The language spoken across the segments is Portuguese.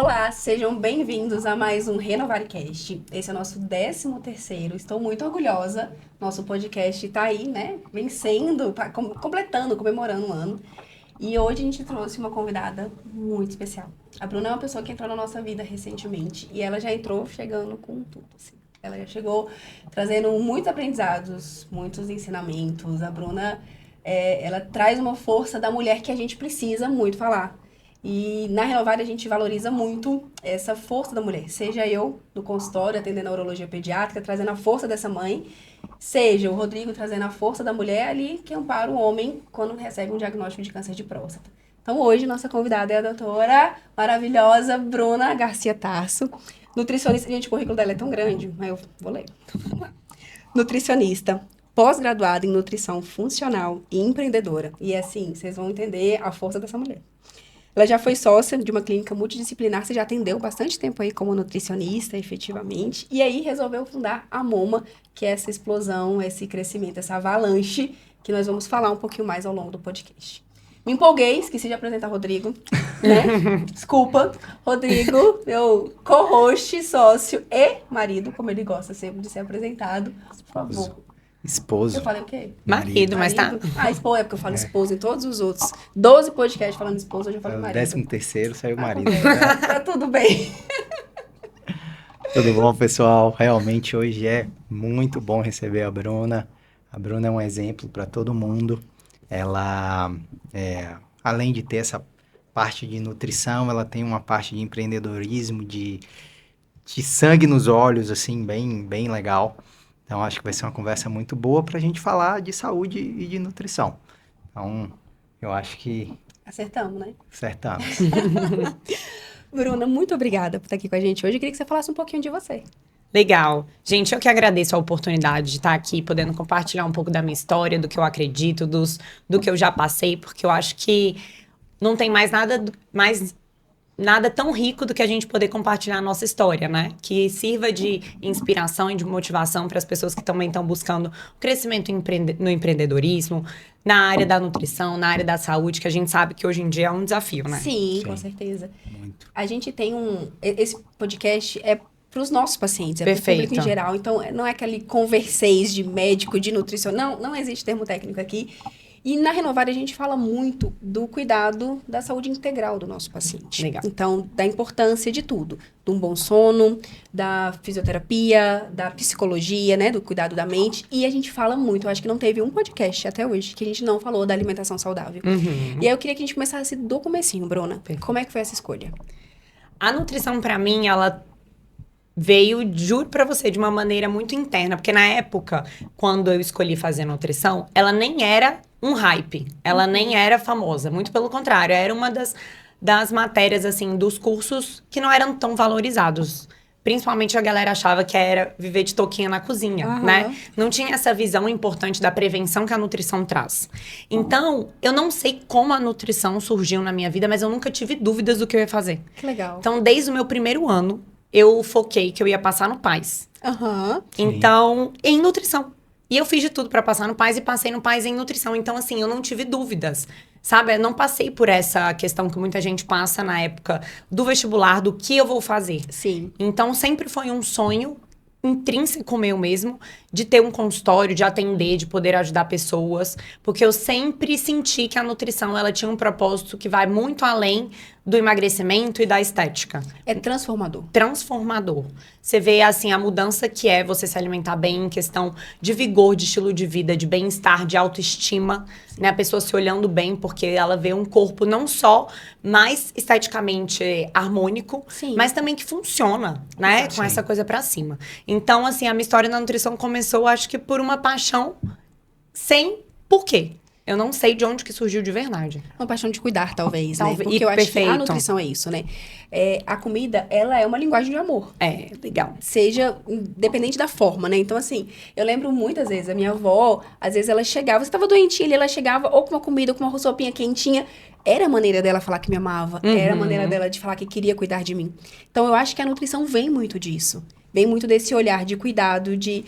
Olá, sejam bem-vindos a mais um RenovareCast. Esse é o nosso 13º. Estou muito orgulhosa. Nosso podcast está aí, né? Vencendo, completando, comemorando um ano. E hoje a gente trouxe uma convidada muito especial. A Bruna é uma pessoa que entrou na nossa vida recentemente e ela já entrou chegando com tudo, assim. Ela já chegou trazendo muitos aprendizados, muitos ensinamentos. A Bruna, ela traz uma força da mulher que a gente precisa muito falar. E na Renovare a gente valoriza muito essa força da mulher. Seja eu no consultório atendendo a urologia pediátrica, trazendo a força dessa mãe, seja o Rodrigo trazendo a força da mulher ali que ampara o homem quando recebe um diagnóstico de câncer de próstata. Então hoje nossa convidada é a doutora maravilhosa Bruna Garcia Tarso, nutricionista. Gente, o currículo dela é tão grande, mas eu vou ler. Vamos lá. Nutricionista, pós-graduada em nutrição funcional e empreendedora. E assim, vocês vão entender a força dessa mulher. Ela já foi sócia de uma clínica multidisciplinar, você já atendeu bastante tempo aí como nutricionista, efetivamente, e aí resolveu fundar a MOMA, que é essa explosão, esse crescimento, essa avalanche, que nós vamos falar um pouquinho mais ao longo do podcast. Me empolguei, esqueci de apresentar o Rodrigo, né? Desculpa. Rodrigo, meu co-host, sócio e marido, como ele gosta sempre de ser apresentado. Por favor. Esposo. Eu falei o quê? Marido, mas tá. Esposo, é porque eu falo esposo em todos os outros. 12 podcasts falando esposo, hoje eu falo marido. 13º saiu o marido. Tá tudo bem. Tudo bom, pessoal? Realmente hoje é muito bom receber a Bruna. A Bruna é um exemplo para todo mundo. Ela, além de ter essa parte de nutrição, ela tem uma parte de empreendedorismo, de sangue nos olhos, assim, bem legal. Então, acho que vai ser uma conversa muito boa para a gente falar de saúde e de nutrição. Então, eu acho que... Acertamos, né? Acertamos. Bruna, muito obrigada por estar aqui com a gente hoje. Eu queria que você falasse um pouquinho de você. Legal. Gente, eu que agradeço a oportunidade de estar aqui, podendo compartilhar um pouco da minha história, do que eu acredito, do que eu já passei, porque eu acho que não tem mais nada tão rico do que a gente poder compartilhar a nossa história, né? Que sirva de inspiração e de motivação para as pessoas que também estão buscando crescimento no empreendedorismo, na área da nutrição, na área da saúde, que a gente sabe que hoje em dia é um desafio, né? Sim, com certeza. Muito. A gente tem esse podcast é para os nossos pacientes, é para o público em geral. Então, não é aquele converseis de médico, de nutricional. Não existe termo técnico aqui. E na Renovare a gente fala muito do cuidado da saúde integral do nosso paciente. Legal. Então, da importância de tudo. De um bom sono, da fisioterapia, da psicologia, né? Do cuidado da mente. E a gente fala muito. Eu acho que não teve um podcast até hoje que a gente não falou da alimentação saudável. Uhum. E aí eu queria que a gente começasse do comecinho, Bruna. Perfeito. Como é que foi essa escolha? A nutrição, para mim, ela veio, juro pra você, de uma maneira muito interna. Porque na época, quando eu escolhi fazer nutrição, ela nem era um hype. Ela nem era famosa. Muito pelo contrário. Era uma das matérias, assim, dos cursos que não eram tão valorizados. Principalmente a galera achava que era viver de touquinha na cozinha, né? Não tinha essa visão importante da prevenção que a nutrição traz. Então, eu não sei como a nutrição surgiu na minha vida, mas eu nunca tive dúvidas do que eu ia fazer. Que legal. Então, desde o meu primeiro ano, eu foquei que eu ia passar no PAS. Então, em nutrição. E eu fiz de tudo pra passar no PAS e passei no PAS em nutrição. Então, assim, eu não tive dúvidas, sabe? Eu não passei por essa questão que muita gente passa na época do vestibular, do que eu vou fazer. Sim. Então, sempre foi um sonho intrínseco meu mesmo, de ter um consultório, de atender, de poder ajudar pessoas, porque eu sempre senti que a nutrição, ela tinha um propósito que vai muito além do emagrecimento e da estética. É transformador. Transformador. Você vê, assim, a mudança que é você se alimentar bem em questão de vigor, de estilo de vida, de bem-estar, de autoestima, né? A pessoa se olhando bem, porque ela vê um corpo não só mais esteticamente harmônico, Sim. mas também que funciona, né? Com essa coisa pra cima. Então, assim, a minha história na nutrição começou, acho que por uma paixão sem porquê. Eu não sei de onde que surgiu de verdade. Uma paixão de cuidar, talvez, né? Talvez. Porque eu acho que a Perfeito. nutrição é isso, né? A comida, ela é uma linguagem de amor. É, legal. Seja independente da forma, né? Então, assim, eu lembro muitas vezes, a minha avó, às vezes ela chegava, você tava doentinha ali, ela chegava ou com uma comida, ou com uma sopinha quentinha. Era a maneira dela falar que me amava. Era a maneira dela de falar que queria cuidar de mim. Então, eu acho que a nutrição vem muito disso. Vem muito desse olhar de cuidado, de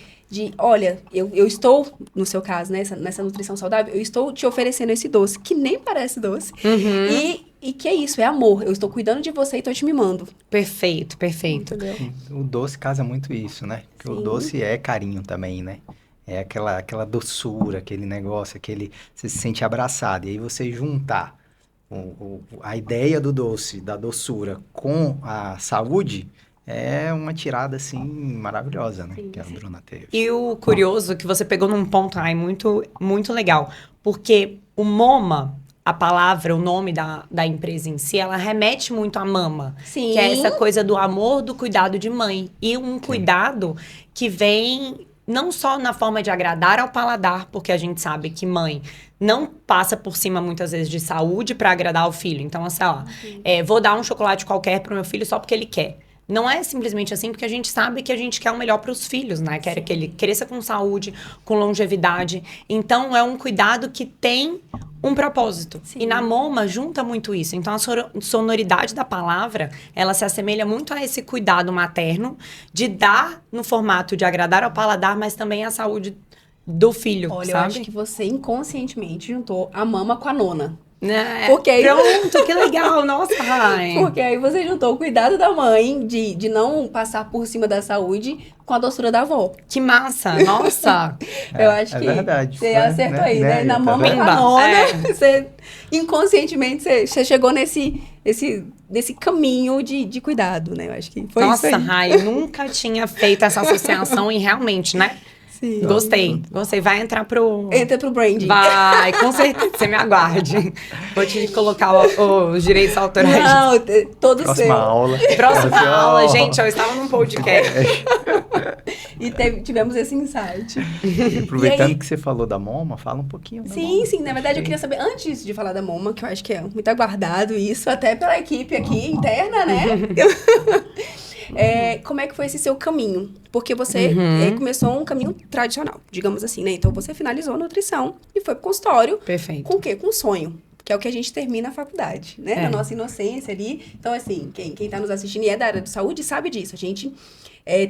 olha, eu estou, no seu caso, né, nessa nutrição saudável, eu estou te oferecendo esse doce, que nem parece doce. E E que é isso, é amor. Eu estou cuidando de você e tô te mimando. Perfeito, perfeito. Entendeu? O doce casa muito isso, né? Porque o Sim. doce é carinho também, né? É aquela doçura, aquele negócio, você se sente abraçado. E aí você juntar a ideia do doce, da doçura com a saúde, é uma tirada, assim, maravilhosa, né? Sim, Que a sim. Bruna teve. E o curioso que você pegou num ponto aí muito, muito legal. Porque o MoMA, a palavra, o nome da empresa em si, ela remete muito à mama. Sim. Que é essa coisa do amor, do cuidado de mãe. E um cuidado que vem não só na forma de agradar ao paladar, porque a gente sabe que mãe não passa por cima muitas vezes de saúde para agradar ao filho. Então, sei lá, vou dar um chocolate qualquer pro meu filho só porque ele quer. Não é simplesmente assim, porque a gente sabe que a gente quer o melhor para os filhos, né? Quer que ele cresça com saúde, com longevidade. Então, é um cuidado que tem um propósito. Sim. E na MoMA junta muito isso. Então, a sonoridade da palavra, ela se assemelha muito a esse cuidado materno de dar no formato de agradar ao paladar, mas também a saúde do filho, Olha, eu sabe? acho que você inconscientemente juntou a mama com a nona. Né? Porque aí- Pronto, que legal. Nossa, Rai. Porque aí você juntou o cuidado da mãe, de não passar por cima da saúde, com a doçura da avó. Que massa. Nossa. Eu acho é que verdade, você né? acertou Né? aí, né? Né? Na Tá mama e vendo? com a Pimba, nona, é. você inconscientemente você chegou nesse caminho de cuidado, né? Eu acho que foi Nossa, isso aí. Rai, eu nunca tinha feito essa associação e realmente, né? Sim. Gostei. Vai entrar pro... Entra pro branding. Vai, com certeza. Você me aguarde. Vou te colocar os direitos autorais. Não, todo Próxima seu. aula. Próxima Assim, ó, aula, gente, eu estava num podcast. E tivemos esse insight. Aproveitando E aí- que você falou da MoMA, fala um pouquinho da Sim, MoMA. sim. Na verdade, eu queria saber, antes de falar da MoMA, que eu acho que é muito aguardado isso, até pela equipe aqui interna, né? Como é que foi esse seu caminho? Porque você começou um caminho tradicional, digamos assim, né? Então, você finalizou a nutrição e foi pro consultório. Perfeito. Com o quê? Com um sonho. Que é o que a gente termina a faculdade, né? É. Na nossa inocência ali. Então, assim, quem tá nos assistindo e é da área de saúde sabe disso. A gente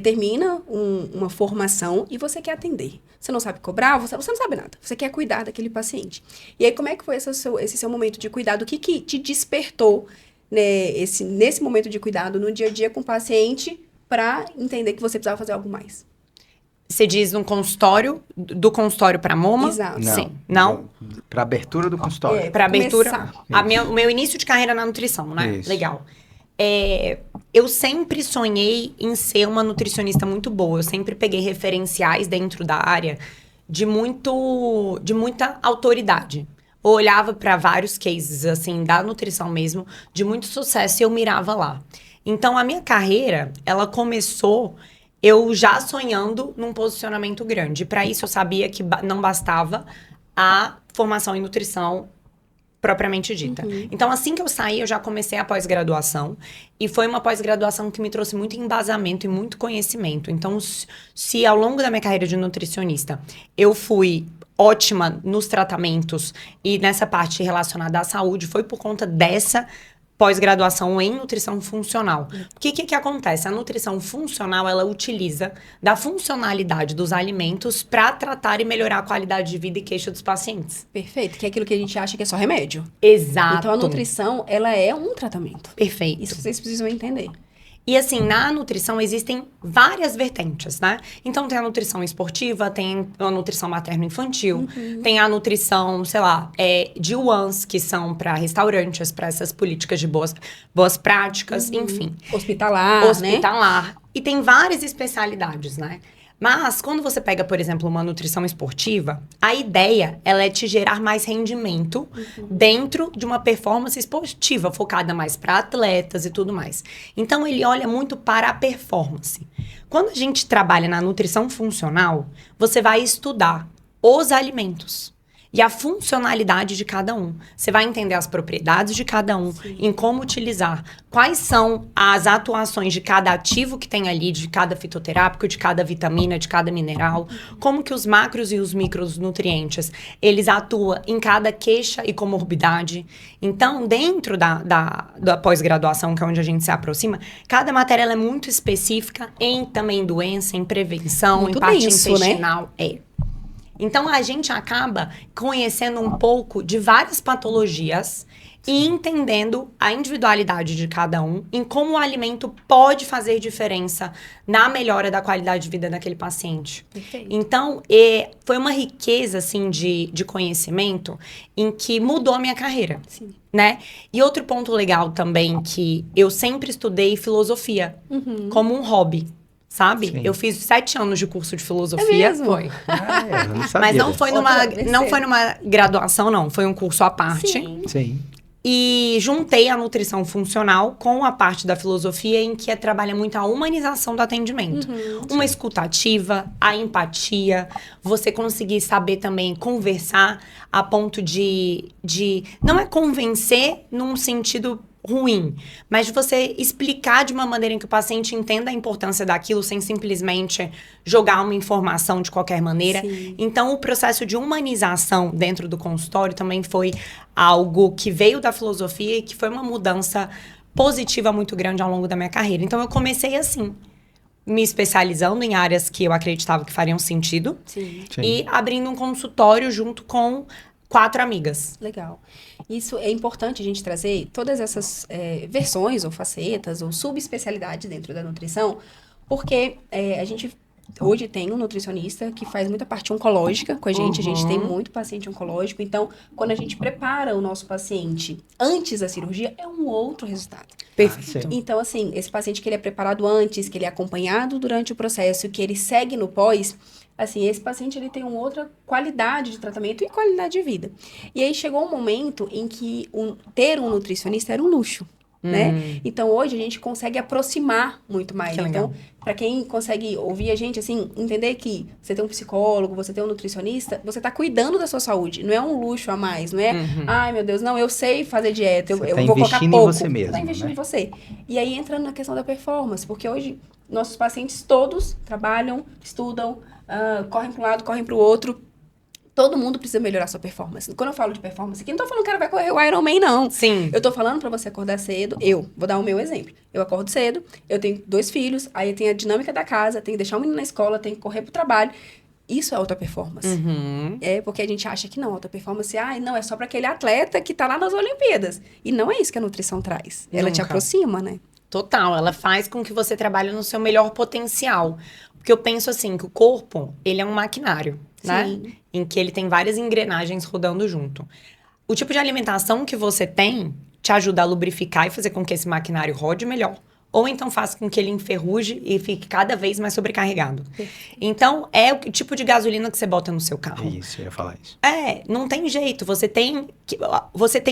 termina uma formação e você quer atender. Você não sabe cobrar, você não sabe nada. Você quer cuidar daquele paciente. E aí, como é que foi esse seu momento de cuidado? O que te despertou, né, nesse momento de cuidado no dia a dia com o paciente para entender que você precisava fazer algo mais? Você diz no consultório, do consultório para MoMA? Exato. Sim. Não? Para abertura do consultório. Para abertura. começar. O meu início de carreira na nutrição, né? Isso. Legal. Eu sempre sonhei em ser uma nutricionista muito boa. Eu sempre peguei referenciais dentro da área de muita autoridade. Eu olhava para vários cases, assim, da nutrição mesmo, de muito sucesso, e eu mirava lá. Então, a minha carreira, ela começou eu já sonhando num posicionamento grande. Para isso, eu sabia que não bastava a formação em nutrição propriamente dita. Então, assim que eu saí, eu já comecei a pós-graduação. E foi uma pós-graduação que me trouxe muito embasamento e muito conhecimento. Então, se ao longo da minha carreira de nutricionista, eu fui ótima nos tratamentos e nessa parte relacionada à saúde, foi por conta dessa pós-graduação em nutrição funcional. O que acontece? A nutrição funcional, ela utiliza da funcionalidade dos alimentos para tratar e melhorar a qualidade de vida e queixa dos pacientes. Perfeito, que é aquilo que a gente acha que é só remédio. Exato. Então, a nutrição, ela é um tratamento. Perfeito. Isso vocês precisam entender. E assim, na nutrição existem várias vertentes, né? Então tem a nutrição esportiva, tem a nutrição materno-infantil, tem a nutrição, sei lá, de UANs, que são para restaurantes, para essas políticas de boas práticas, enfim. Hospitalar, Hospitalar. E tem várias especialidades, né? Mas, quando você pega, por exemplo, uma nutrição esportiva, a ideia, ela é te gerar mais rendimento dentro de uma performance esportiva, focada mais para atletas e tudo mais. Então, ele olha muito para a performance. Quando a gente trabalha na nutrição funcional, você vai estudar os alimentos e a funcionalidade de cada um. Você vai entender as propriedades de cada um, em como utilizar, quais são as atuações de cada ativo que tem ali, de cada fitoterápico, de cada vitamina, de cada mineral, como que os macros e os micronutrientes, eles atuam em cada queixa e comorbidade. Então, dentro da pós-graduação, que é onde a gente se aproxima, cada matéria ela é muito específica em também doença, em prevenção, Muito em parte denso, intestinal. Então, a gente acaba conhecendo um pouco de várias patologias e entendendo a individualidade de cada um, em como o alimento pode fazer diferença na melhora da qualidade de vida daquele paciente. Perfeito. Então, foi uma riqueza, assim, de conhecimento em que mudou a minha carreira, Sim. né? E outro ponto legal também, que eu sempre estudei filosofia como um hobby, sabe? Sim. Eu fiz 7 anos de curso de É filosofia. mesmo? Foi. Eu não sabia Mas não dessa. foi não foi numa graduação, não. Foi um curso à parte. Sim. Sim. E juntei a nutrição funcional com a parte da filosofia em que trabalha muito a humanização do atendimento. Uma escuta ativa, a empatia, você conseguir saber também conversar a ponto de não é convencer num sentido ruim, mas de você explicar de uma maneira em que o paciente entenda a importância daquilo sem simplesmente jogar uma informação de qualquer maneira. Sim. Então, o processo de humanização dentro do consultório também foi algo que veio da filosofia e que foi uma mudança positiva muito grande ao longo da minha carreira. Então, eu comecei assim, me especializando em áreas que eu acreditava que fariam sentido Sim. Sim. e abrindo um consultório junto com 4 amigas. Legal. Isso é importante a gente trazer todas essas versões ou facetas ou subespecialidades dentro da nutrição, porque a gente hoje tem um nutricionista que faz muita parte oncológica com a gente tem muito paciente oncológico, então quando a gente prepara o nosso paciente antes da cirurgia, é um outro resultado. Perfeito. sim. Então, assim, esse paciente que ele é preparado antes, que ele é acompanhado durante o processo, que ele segue no pós, assim, esse paciente ele tem uma outra qualidade de tratamento e qualidade de vida. E aí chegou um momento em que ter um nutricionista era um luxo, né? Então, hoje a gente consegue aproximar muito mais. Que legal. Então, para quem consegue ouvir a gente, assim, entender que você tem um psicólogo, você tem um nutricionista, você tá cuidando da sua saúde. Não é um luxo a mais, não é, ai meu Deus, não, eu sei fazer dieta, Você eu tá vou colocar investindo em pouco. você mesmo, Você tá investindo né? em você. E aí entra na questão da performance, porque hoje nossos pacientes todos trabalham, estudam, correm para um lado, correm para o outro. Todo mundo precisa melhorar sua performance. Quando eu falo de performance aqui, não tô falando que o cara vai correr o Ironman, não. Sim. Eu tô falando pra você acordar cedo. Eu vou dar o meu exemplo. Eu acordo cedo, eu tenho 2 filhos, aí tem a dinâmica da casa, tem que deixar o menino na escola, tem que correr pro trabalho. Isso é alta performance. É porque a gente acha que não, alta performance, não, é só pra aquele atleta que tá lá nas Olimpíadas. E não é isso que a nutrição traz. Ela te Nunca. aproxima, né? Total, ela faz com que você trabalhe no seu melhor potencial. Porque eu penso assim, que o corpo, ele é um maquinário, né? Sim. Em que ele tem várias engrenagens rodando junto. O tipo de alimentação que você tem te ajuda a lubrificar e fazer com que esse maquinário rode melhor. Ou então faz com que ele enferruje e fique cada vez mais sobrecarregado. Então, é o tipo de gasolina que você bota no seu carro. Isso, eu ia falar isso. Não tem jeito. Você tem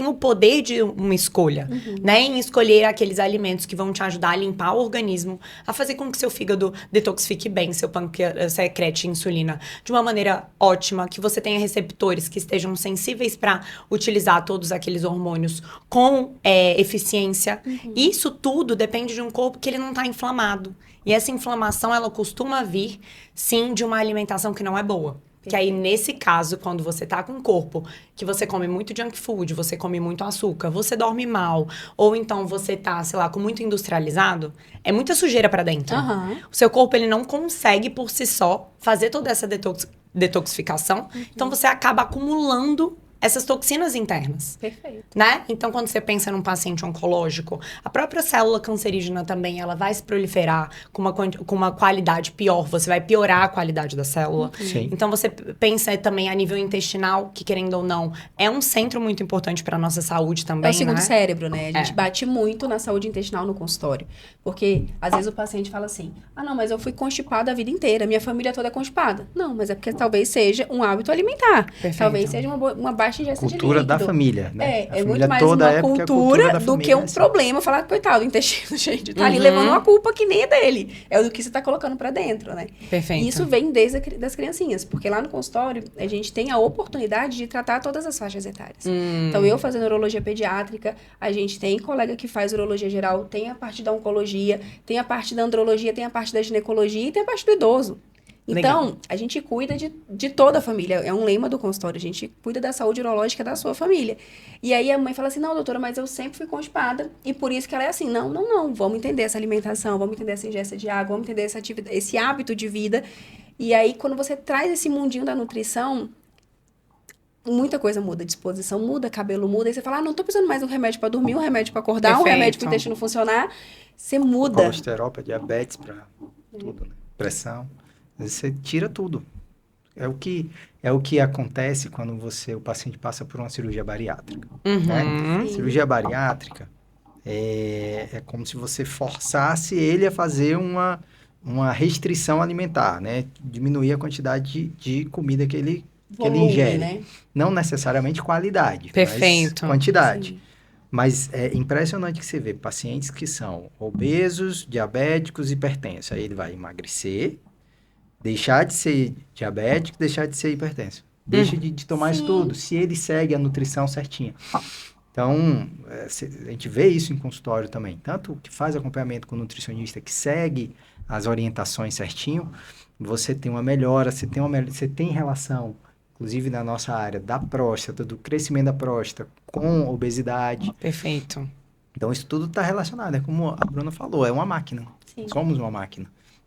o poder de uma escolha, né? Em escolher aqueles alimentos que vão te ajudar a limpar o organismo, a fazer com que seu fígado detoxifique bem, seu pâncreas secrete insulina de uma maneira ótima, que você tenha receptores que estejam sensíveis para utilizar todos aqueles hormônios com eficiência. Isso tudo depende de um corpo que ele não está inflamado. E essa inflamação, ela costuma vir, sim, de uma alimentação que não é boa. Que aí, nesse caso, quando você tá com um corpo que você come muito junk food, você come muito açúcar, você dorme mal, ou então você tá, sei lá, com muito industrializado, é muita sujeira pra dentro. O seu corpo, ele não consegue, por si só, fazer toda essa detoxificação. Então, você acaba acumulando essas toxinas internas. Perfeito. Né? Então, quando você pensa num paciente oncológico, a própria célula cancerígena também, ela vai se proliferar com uma qualidade pior. Você vai piorar a qualidade da célula. Sim. Então, você pensa também a nível intestinal, que querendo ou não, é um centro muito importante para nossa saúde também, É o segundo né? cérebro, né? A gente bate muito na saúde intestinal no consultório. Porque, às vezes, o paciente fala assim, não, mas eu fui constipada a vida inteira, minha família toda é constipada. Não, mas é porque talvez seja um hábito alimentar. Perfeito. Talvez seja uma baixa ingesta de Cultura da líquido. família, né? A É muito família mais toda uma é porque a cultura da do família que é um assim. problema. Falar, coitado, o intestino, gente, tá ali levando uma culpa que nem é dele. É do que você tá colocando pra dentro, né? Perfeito. E isso vem desde das criancinhas, porque lá no consultório a gente tem a oportunidade de tratar todas as faixas etárias. Então, eu fazendo urologia pediátrica, a gente tem colega que faz urologia geral, tem a parte da oncologia, tem a parte da andrologia, tem a parte da ginecologia e tem a parte do idoso. Então, Legal. a gente cuida de toda a família. É um lema do consultório. A gente cuida da saúde urológica da sua família. E aí a mãe fala assim, não, doutora, mas eu sempre fui constipada e por isso que ela é assim. Não. Vamos entender essa alimentação, vamos entender essa ingesta de água, vamos entender esse hábito de vida. E aí, quando você traz esse mundinho da nutrição, muita coisa muda, disposição muda, cabelo muda, aí você fala, não tô precisando mais de um remédio pra dormir, um remédio pra acordar, um remédio pro intestino funcionar, você muda. Colesterol, pra diabetes, pra tudo, né? Pressão. Às vezes você tira tudo. É o que acontece quando o paciente passa por uma cirurgia bariátrica. Né? Sim. Cirurgia bariátrica é como se você forçasse ele a fazer uma restrição alimentar, né? Diminuir a quantidade de comida que ele ingere. Né? Não necessariamente qualidade, Perfeito. mas quantidade. Sim. Mas é impressionante que você vê pacientes que são obesos, diabéticos, hipertensos. Aí ele vai emagrecer, deixar de ser diabético, deixar de ser hipertenso. Deixa de tomar isso tudo, se ele segue a nutrição certinha. Então, a gente vê isso em consultório também. Tanto que faz acompanhamento com o nutricionista que segue as orientações certinho, você tem uma melhora, você tem relação, inclusive na nossa área, da próstata, do crescimento da próstata com obesidade. Perfeito. Então, isso tudo está relacionado. É como a Bruna falou, é uma máquina. Sim. Somos uma máquina.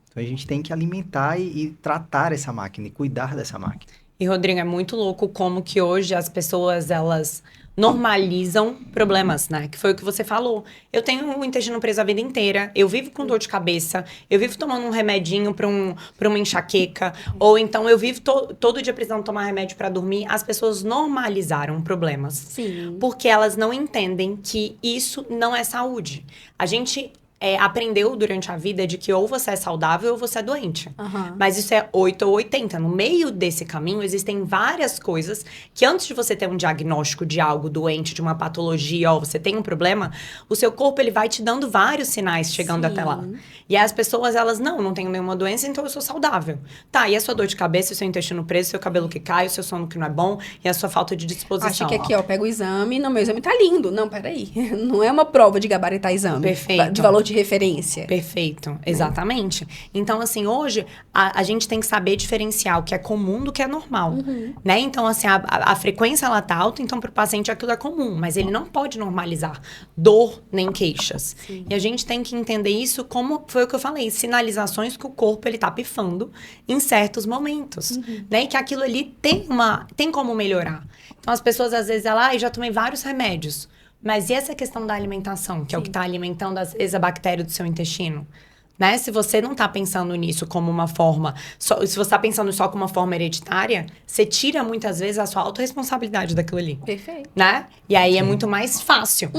Então, a gente tem que alimentar e tratar essa máquina e cuidar dessa máquina. E, Rodrigo, é muito louco como que hoje as pessoas, elas normalizam problemas, né? Que foi o que você falou. Eu tenho o intestino preso a vida inteira, eu vivo com dor de cabeça, eu vivo tomando um remedinho pra uma enxaqueca, ou então eu vivo todo dia precisando tomar remédio pra dormir. As pessoas normalizaram problemas. Sim. Porque elas não entendem que isso não é saúde. A gente aprendeu durante a vida de que ou você é saudável ou você é doente. Aham. Mas isso é 8 ou 80. No meio desse caminho, existem várias coisas que antes de você ter um diagnóstico de algo doente, de uma patologia, ou você tem um problema, o seu corpo ele vai te dando vários sinais chegando Sim. até lá. E aí as pessoas, elas, não tenho nenhuma doença, então eu sou saudável. Tá, e a sua dor de cabeça, o seu intestino preso, o seu cabelo que cai, o seu sono que não é bom, e a sua falta de disposição. Acha que aqui, ó, pega o exame, não, meu exame tá lindo. Não, peraí. Não é uma prova de gabaritar exame. Perfeito. De valor de referência. Perfeito, exatamente. Então, assim, hoje, a gente tem que saber diferenciar o que é comum do que é normal, né? Então, assim, a frequência, ela tá alta, então, pro paciente aquilo é comum, mas ele não pode normalizar dor nem queixas. Sim. E a gente tem que entender isso como, foi o que eu falei, sinalizações que o corpo, ele tá pifando em certos momentos, né? E que aquilo ali tem como melhorar. Então, as pessoas, às vezes, eu já tomei vários remédios. Mas e essa questão da alimentação, que é o que está alimentando, às vezes, a bactéria do seu intestino? Né? Se você não está pensando nisso como uma forma... se você está pensando só como uma forma hereditária, você tira, muitas vezes, a sua autorresponsabilidade daquilo ali. Perfeito. Né? E aí é muito mais fácil.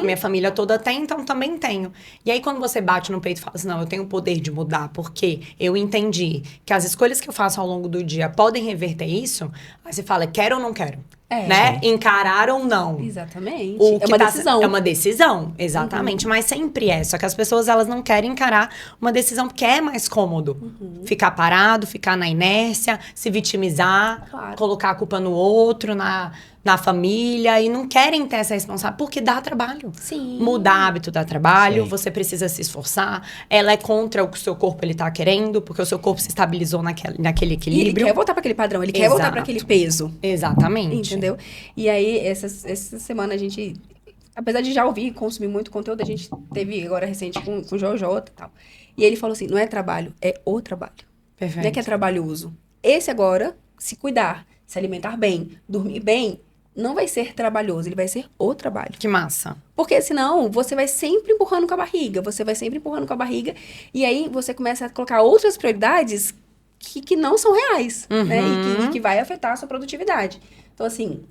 Minha família toda tem, então também tenho. E aí quando você bate no peito e fala assim, não, eu tenho o poder de mudar, porque eu entendi que as escolhas que eu faço ao longo do dia podem reverter isso, aí você fala, quero ou não quero? Né? Encarar ou não. Exatamente. O É que uma decisão. É uma decisão, exatamente. Mas sempre é. Só que as pessoas, elas não querem encarar uma decisão porque é mais cômodo. Ficar parado, ficar na inércia, se vitimizar, Claro. colocar a culpa no outro, na família. E não querem ter essa responsabilidade porque dá trabalho. Sim. Mudar hábito dá trabalho, Sim. você precisa se esforçar. Ela é contra o que o seu corpo ele tá querendo, porque o seu corpo se estabilizou naquele E equilíbrio. ele quer voltar para aquele padrão, ele quer voltar para Exato. aquele peso. Exatamente. Entendeu? E aí, essa semana a gente, apesar de já ouvir e consumir muito conteúdo, a gente teve agora recente com o Jojo e tal. E ele falou assim, não é trabalho, é o trabalho. Perfeito. Não é que é trabalhoso. Esse agora, se cuidar, se alimentar bem, dormir bem, não vai ser trabalhoso, ele vai ser o trabalho. Que massa. Porque senão, você vai sempre empurrando com a barriga, e aí você começa a colocar outras prioridades que não são reais, né? E que vai afetar a sua produtividade. Então, assim,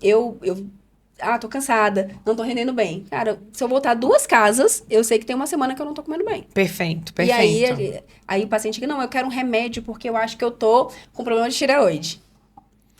tô cansada, não tô rendendo bem. Cara, se eu voltar 2 casas, eu sei que tem uma semana que eu não tô comendo bem. Perfeito, E perfeito. aí o paciente diz, não, eu quero um remédio porque eu acho que eu tô com problema de tireoide.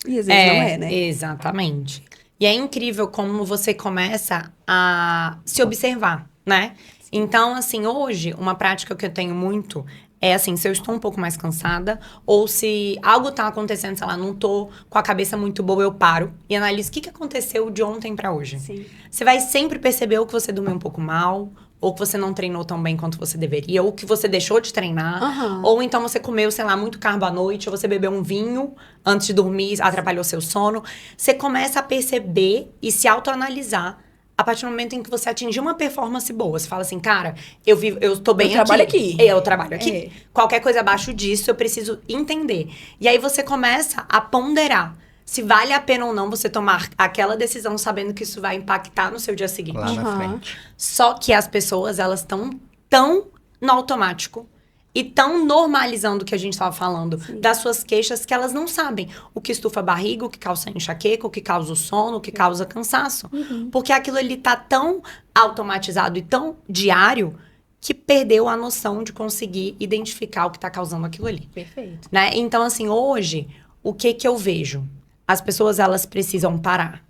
E às vezes não é, né? Exatamente. E é incrível como você começa a se observar, né? Então, assim, hoje, uma prática que eu tenho muito é assim, se eu estou um pouco mais cansada, ou se algo tá acontecendo, sei lá, não tô com a cabeça muito boa, eu paro e analiso o que aconteceu de ontem pra hoje. Sim. Você vai sempre perceber ou que você dormiu um pouco mal, ou que você não treinou tão bem quanto você deveria, ou que você deixou de treinar, ou então você comeu, sei lá, muito carbo à noite, ou você bebeu um vinho antes de dormir, atrapalhou seu sono. Você começa a perceber e se autoanalisar a partir do momento em que você atingir uma performance boa. Você fala assim, cara, eu tô bem aqui. Eu trabalho aqui. Eu trabalho aqui. É. Qualquer coisa abaixo disso, eu preciso entender. E aí você começa a ponderar. se vale a pena ou não você tomar aquela decisão sabendo que isso vai impactar no seu dia seguinte. Lá na Uhum. frente. Só que as pessoas, elas estão tão no automático e tão normalizando o que a gente estava falando das suas queixas que elas não sabem o que estufa a barriga, o que causa enxaqueca, o que causa o sono, o que causa cansaço. Porque aquilo ali tá tão automatizado e tão diário que perdeu a noção de conseguir identificar o que tá causando aquilo ali. Perfeito. Né? Então, assim, hoje, o que eu vejo? As pessoas, elas precisam parar,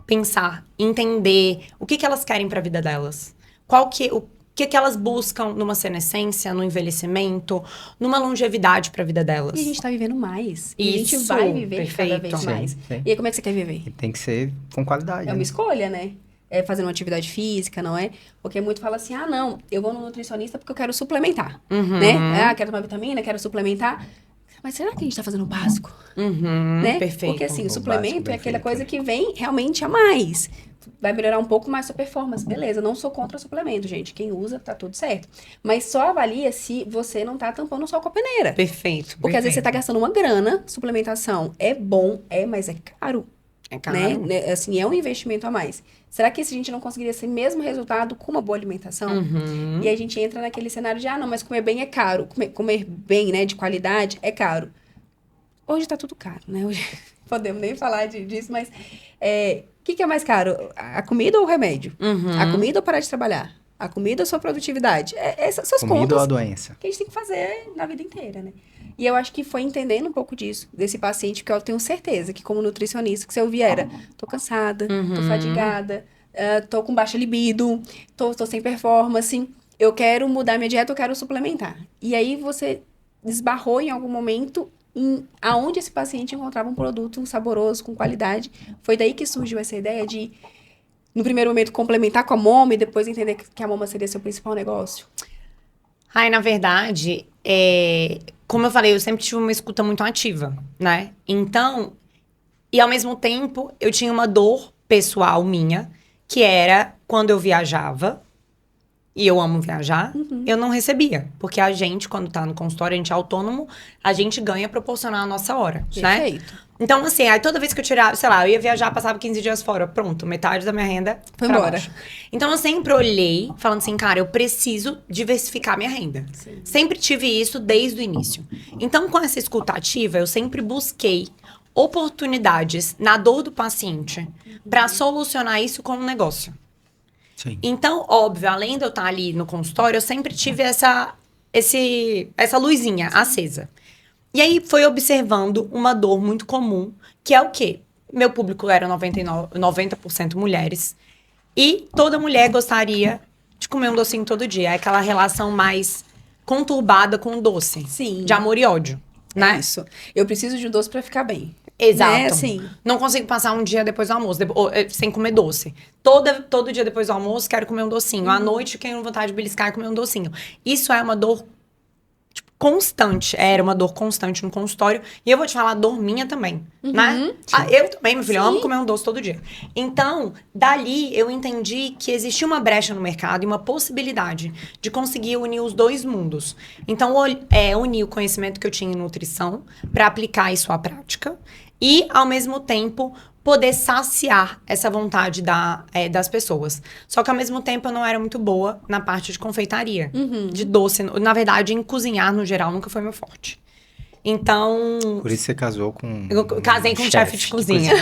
pensar, entender o que elas querem para a vida delas. O que elas buscam numa senescência, no envelhecimento, numa longevidade para a vida delas. E a gente tá vivendo mais. E a gente Isso, vai viver cada perfeito. vez Sim, mais. sim. E aí, como é que você quer viver? E tem que ser com qualidade. É uma né? escolha, né? É fazer uma atividade física, não é? Porque muito fala assim, ah, não, eu vou no nutricionista porque eu quero suplementar, né? Ah, quero tomar vitamina, quero suplementar. Mas será que a gente tá fazendo o básico? Né? Perfeito. Porque assim, o O suplemento básico é bem aquela feito. coisa que vem realmente a mais. Vai melhorar um pouco mais sua performance. Beleza, não sou contra suplemento, gente. Quem usa, tá tudo certo. Mas só avalia se você não tá tampando o sol com a peneira. Perfeito. Porque às vezes você tá gastando uma grana, suplementação é bom, mas é caro. É caro. Né? Assim, é um investimento a mais. Será que se a gente não conseguiria esse mesmo resultado com uma boa alimentação? E aí a gente entra naquele cenário de, ah, não, mas comer bem é caro. Comer bem, né, de qualidade, é caro. Hoje tá tudo caro, né? Hoje podemos nem falar disso, mas o que é mais caro? A comida ou o remédio? A comida ou parar de trabalhar? A comida ou sua produtividade? Essas são as Comida ou a contas doença? que a gente tem que fazer na vida inteira, né? E eu acho que foi entendendo um pouco disso, desse paciente, que eu tenho certeza que como nutricionista, que você ouvia era, tô cansada, tô fadigada, tô com baixa libido, tô sem performance, eu quero mudar minha dieta, eu quero suplementar. E aí você esbarrou em algum momento aonde esse paciente encontrava um produto saboroso, com qualidade. Foi daí que surgiu essa ideia de, no primeiro momento, complementar com a moma e depois entender que a moma seria seu principal negócio. Ai, na verdade, como eu falei, eu sempre tive uma escuta muito ativa, né? Então, e ao mesmo tempo, eu tinha uma dor pessoal minha, que era quando eu viajava, e eu amo viajar, eu não recebia. Porque a gente, quando tá no consultório, a gente é autônomo, a gente ganha proporcional a nossa hora, né? Perfeito. Então, assim, aí toda vez que eu tirava, sei lá, eu ia viajar, passava 15 dias fora, pronto, metade da minha renda Foi pra embora. baixo. Então, eu sempre olhei, falando assim, cara, eu preciso diversificar minha renda. Sim. Sempre tive isso desde o início. Então, com essa escuta ativa, eu sempre busquei oportunidades na dor do paciente pra solucionar isso com um negócio. Sim. Então, óbvio, além de eu estar ali no consultório, eu sempre tive essa luzinha acesa. E aí, foi observando uma dor muito comum, que é o quê? Meu público era 90% mulheres. E toda mulher gostaria de comer um docinho todo dia. É aquela relação mais conturbada com o doce. Sim. De amor e ódio, né? É isso. Eu preciso de um doce pra ficar bem. Exato. Né? Assim. Não consigo passar um dia depois do almoço, sem comer doce. Todo dia depois do almoço, quero comer um docinho. À noite, tenho vontade de beliscar e comer um docinho. Isso é uma dor constante. Era uma dor constante no consultório. E eu vou te falar, dor minha também, né? Eu também, meu filho, eu amo comer um doce todo dia. Então, dali, eu entendi que existia uma brecha no mercado e uma possibilidade de conseguir unir os dois mundos. Então, unir o conhecimento que eu tinha em nutrição para aplicar isso à prática e, ao mesmo tempo, poder saciar essa vontade das pessoas. Só que, ao mesmo tempo, eu não era muito boa na parte de confeitaria, de doce. Na verdade, em cozinhar, no geral, nunca foi meu forte. Então... Por isso você casou com... Eu casei com um chefe de cozinha.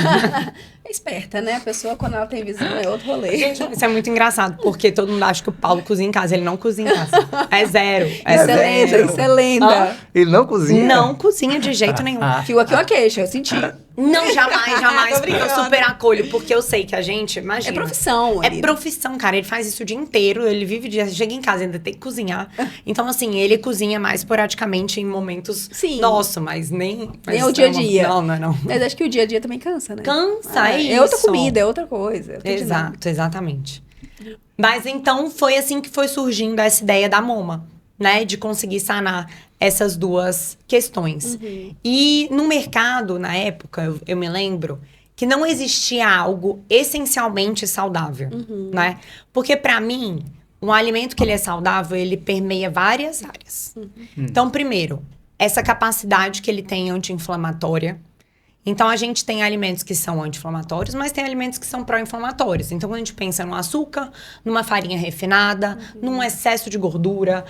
É esperta, né? A pessoa, quando ela tem visão, é outro rolê. Gente, isso é muito engraçado, porque todo mundo acha que o Paulo cozinha em casa. Ele não cozinha em casa. É zero. É Isso é zero. lenda, isso é lenda. Hã? Ele não cozinha? Não cozinha de jeito nenhum. Fio aqui uma queixa, eu senti. Não, jamais. Tô Porque eu brincando. super acolho. Porque eu sei que a gente, imagina. É profissão. É ali. profissão, cara. Ele faz isso o dia inteiro. Ele vive o dia. Chega em casa, ainda tem que cozinhar. Então, assim, ele cozinha mais esporadicamente em momentos. Sim. Nossa, mas nem. Nem é o dia a dia. Não. Mas acho que o dia a dia também cansa, né? Cansa, é É outra isso. comida, é outra coisa. É outra dinâmica. Exato, exatamente. Mas então foi assim que foi surgindo essa ideia da Moma, né? De conseguir sanar essas duas questões. E no mercado, na época, eu me lembro que não existia algo essencialmente saudável, né? Porque pra mim, um alimento que ele é saudável, ele permeia várias áreas. Então, primeiro, essa capacidade que ele tem anti-inflamatória. Então, a gente tem alimentos que são anti-inflamatórios, mas tem alimentos que são pró-inflamatórios. Então, quando a gente pensa no açúcar, numa farinha refinada, num excesso de gordura,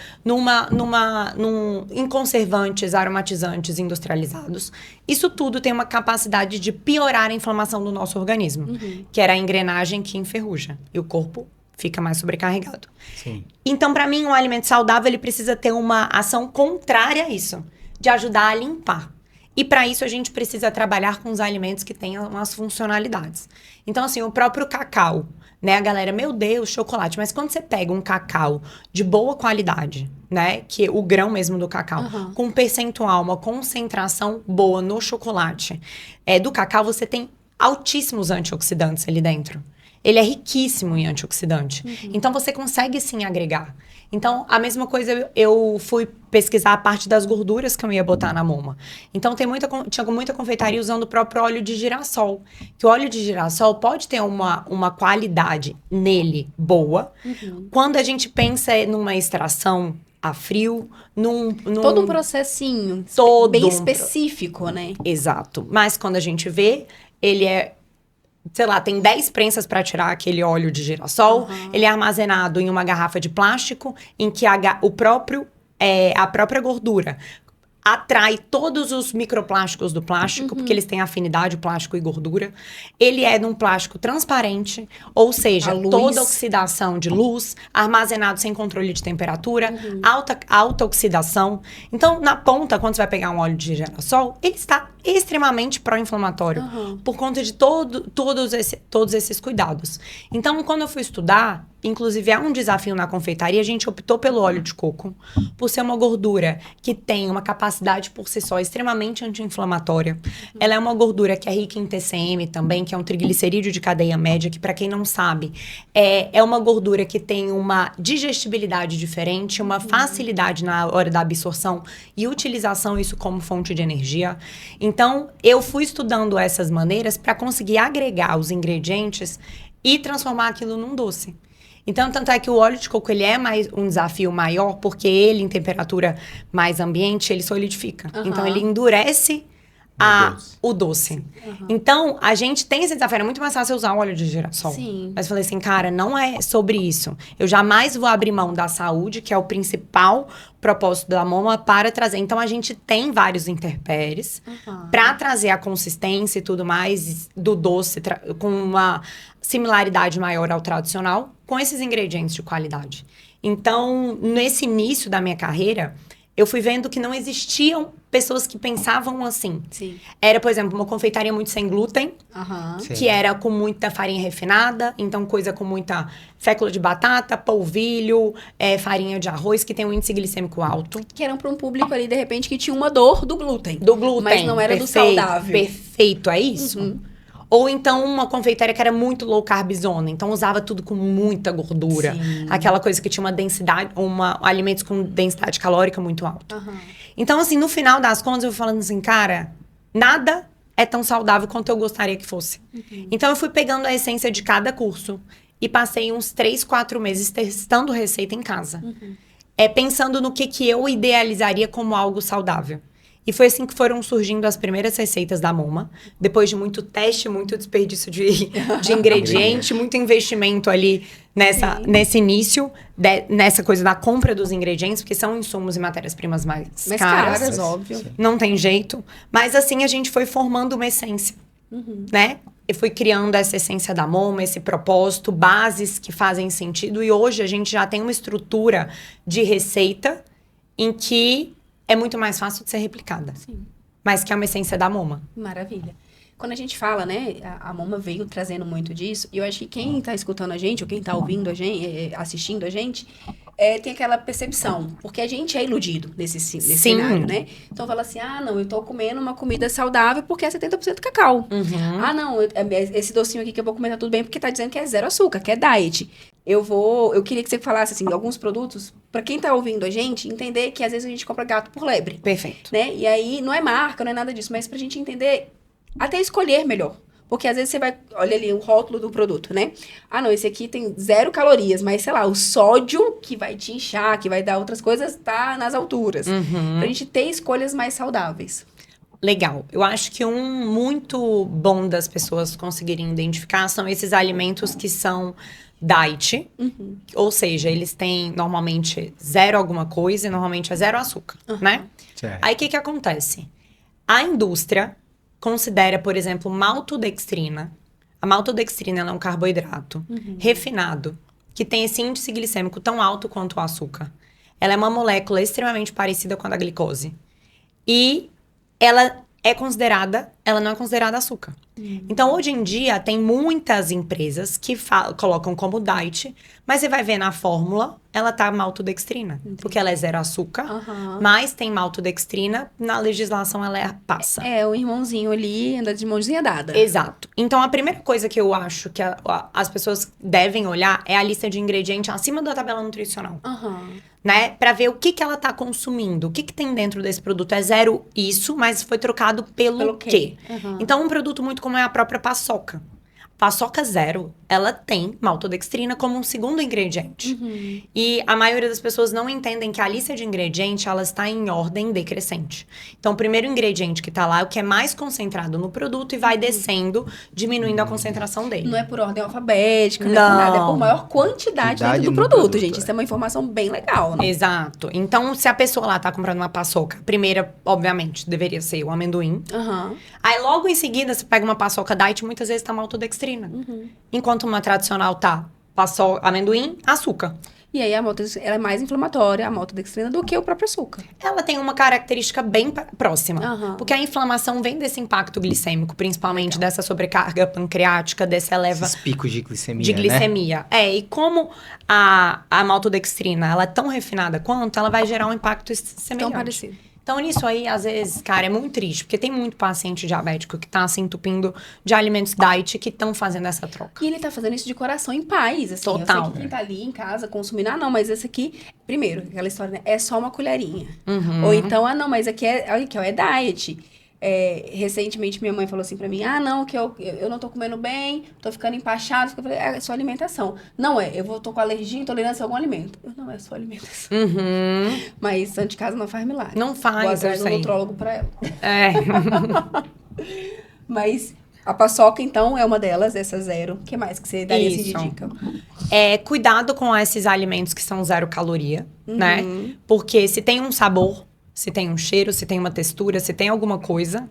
em conservantes, aromatizantes industrializados, isso tudo tem uma capacidade de piorar a inflamação do nosso organismo, que era a engrenagem que enferruja. E o corpo fica mais sobrecarregado. Sim. Então, para mim, um alimento saudável, ele precisa ter uma ação contrária a isso, de ajudar a limpar. E para isso a gente precisa trabalhar com os alimentos que tenham umas funcionalidades. Então, assim, o próprio cacau, né? A galera, meu Deus, chocolate. Mas quando você pega um cacau de boa qualidade, né? Que é o grão mesmo do cacau, com um percentual, uma concentração boa no chocolate, do cacau, você tem altíssimos antioxidantes ali dentro. Ele é riquíssimo em antioxidante. Então, você consegue, sim, agregar. Então, a mesma coisa, eu fui pesquisar a parte das gorduras que eu ia botar na moma. Então, tinha muita confeitaria usando o próprio óleo de girassol. Que o óleo de girassol pode ter uma qualidade nele boa. Quando a gente pensa numa extração a frio, Todo um processinho bem específico, né? Exato. Mas quando a gente vê, ele sei lá, tem 10 prensas para tirar aquele óleo de girassol. Ele é armazenado em uma garrafa de plástico em que a própria gordura atrai todos os microplásticos do plástico, porque eles têm afinidade, plástico e gordura. Ele é de um plástico transparente, ou seja, toda oxidação de luz, armazenado sem controle de temperatura, alta oxidação. Então, na ponta, quando você vai pegar um óleo de girassol, ele está extremamente pró-inflamatório, por conta de todos esses cuidados. Então, quando eu fui estudar, inclusive é um desafio na confeitaria, a gente optou pelo óleo de coco, por ser uma gordura que tem uma capacidade por si só extremamente anti-inflamatória. Ela é uma gordura que é rica em TCM também, que é um triglicerídeo de cadeia média, que para quem não sabe, é uma gordura que tem uma digestibilidade diferente, uma facilidade na hora da absorção e utilização isso como fonte de energia. Então, eu fui estudando essas maneiras para conseguir agregar os ingredientes e transformar aquilo num doce. Então, tanto é que o óleo de coco, ele é um desafio maior, porque ele, em temperatura mais ambiente, ele solidifica. Então, ele endurece o doce. Então, a gente tem esse desafio. É muito mais fácil usar o óleo de girassol. Sim. Mas eu falei assim, cara, não é sobre isso. Eu jamais vou abrir mão da saúde, que é o principal propósito da moma, para trazer. Então, a gente tem vários intempéries para trazer a consistência e tudo mais do doce, com uma similaridade maior ao tradicional, com esses ingredientes de qualidade. Então, nesse início da minha carreira, eu fui vendo que não existiam pessoas que pensavam assim. Sim. Era, por exemplo, uma confeitaria muito sem glúten, que era com muita farinha refinada, então coisa com muita fécula de batata, polvilho, farinha de arroz, que tem um índice glicêmico alto. Que eram para um público ali, de repente, que tinha uma dor do glúten. Do glúten. Mas não era do saudável. Perfeito, é isso? Ou então uma confeitaria que era muito low carb zona, então usava tudo com muita gordura. Sim. Aquela coisa que tinha uma densidade, alimentos com densidade calórica muito alta. Então, assim, no final das contas, eu fui falando assim, cara, nada é tão saudável quanto eu gostaria que fosse. Então, eu fui pegando a essência de cada curso e passei uns 3, 4 meses testando receita em casa. Pensando no que eu idealizaria como algo saudável. E foi assim que foram surgindo as primeiras receitas da Moma. Depois de muito teste, muito desperdício de ingrediente, muito investimento ali nesse início, nessa coisa da compra dos ingredientes, porque são insumos e matérias-primas mais caras. Óbvio. Sim. Não tem jeito. Mas assim a gente foi formando uma essência, né? Eu fui criando essa essência da Moma, esse propósito, bases que fazem sentido. E hoje a gente já tem uma estrutura de receita em que é muito mais fácil de ser replicada. Sim. Mas que é uma essência da Moma. Maravilha. Quando a gente fala, né, a Moma veio trazendo muito disso, e eu acho que quem tá escutando a gente, ou quem tá ouvindo a gente, assistindo a gente, tem aquela percepção, porque a gente é iludido nesse cenário, né? Então fala assim, não, eu tô comendo uma comida saudável porque é 70% cacau. Não, esse docinho aqui que eu vou comer tá tudo bem porque tá dizendo que é zero açúcar, que é diet. Eu queria que você falasse, assim, alguns produtos, pra quem tá ouvindo a gente, entender que às vezes a gente compra gato por lebre. Perfeito. Né? E aí, não é marca, não é nada disso, mas pra gente entender, até escolher melhor. Porque às vezes você vai, olha ali o rótulo do produto, né? Não, esse aqui tem 0 calorias, mas sei lá, o sódio que vai te inchar, que vai dar outras coisas, tá nas alturas. Pra gente ter escolhas mais saudáveis. Legal. Eu acho que um muito bom das pessoas conseguirem identificar são esses alimentos que são diet, ou seja, eles têm normalmente zero alguma coisa e normalmente é zero açúcar, né? Certo. Aí o que acontece? A indústria considera, por exemplo, maltodextrina. A maltodextrina ela é um carboidrato refinado que tem esse índice glicêmico tão alto quanto o açúcar. Ela é uma molécula extremamente parecida com a da glicose. E ela não é considerada açúcar. Então, hoje em dia, tem muitas empresas que colocam como diet, mas você vai ver na fórmula, ela tá maltodextrina. Porque ela é zero açúcar, mas tem maltodextrina, na legislação ela passa. É, o irmãozinho ali anda de mãozinha dada. Exato. Então, a primeira coisa que eu acho que as pessoas devem olhar é a lista de ingredientes acima da tabela nutricional. Né? Pra ver o que ela tá consumindo. O que tem dentro desse produto. É zero isso, mas foi trocado pelo quê? Então, um produto muito comum é a própria paçoca. Paçoca zero, ela tem maltodextrina como um segundo ingrediente. E a maioria das pessoas não entendem que a lista de ingredientes, ela está em ordem decrescente. Então, o primeiro ingrediente que tá lá é o que é mais concentrado no produto e vai descendo, diminuindo a concentração dele. Não é por ordem alfabética, não é por nada. É por maior quantidade dentro do produto, gente. Isso é uma informação bem legal, né? Exato. Então, se a pessoa lá tá comprando uma paçoca, a primeira, obviamente, deveria ser o amendoim. Aí, logo em seguida, você pega uma paçoca diet, muitas vezes tá maltodextrina. Enquanto uma tradicional tá amendoim, açúcar. E aí a maltodextrina, ela é mais inflamatória, a maltodextrina, do que o próprio açúcar. Ela tem uma característica bem próxima. Porque a inflamação vem desse impacto glicêmico, principalmente dessa sobrecarga pancreática, esses picos de glicemia, né? É, e como a maltodextrina, ela é tão refinada quanto, ela vai gerar um impacto semelhante. Tão parecido. Então, nisso aí, às vezes, cara, é muito triste. Porque tem muito paciente diabético que tá se entupindo de alimentos diet que estão fazendo essa troca. E ele tá fazendo isso de coração em paz, assim. Total. Eu sei que quem tá ali em casa consumindo, não, mas esse aqui... Primeiro, aquela história, né? É só uma colherinha. Ou então, não, mas aqui é diet. Recentemente, minha mãe falou assim pra mim, não, que eu não tô comendo bem, tô ficando empachado. Eu falei, é só alimentação. Não eu tô com alergia, intolerância a algum alimento. Não é só alimentação. Mas santo de casa não faz milagre. Não faz, vou atrás do nutrólogo pra ela. Mas a paçoca, então, é uma delas, essa zero. O que mais que você daria assim, de dica? Cuidado com esses alimentos que são zero caloria, né? Porque se tem um sabor, se tem um cheiro, se tem uma textura, se tem alguma coisa,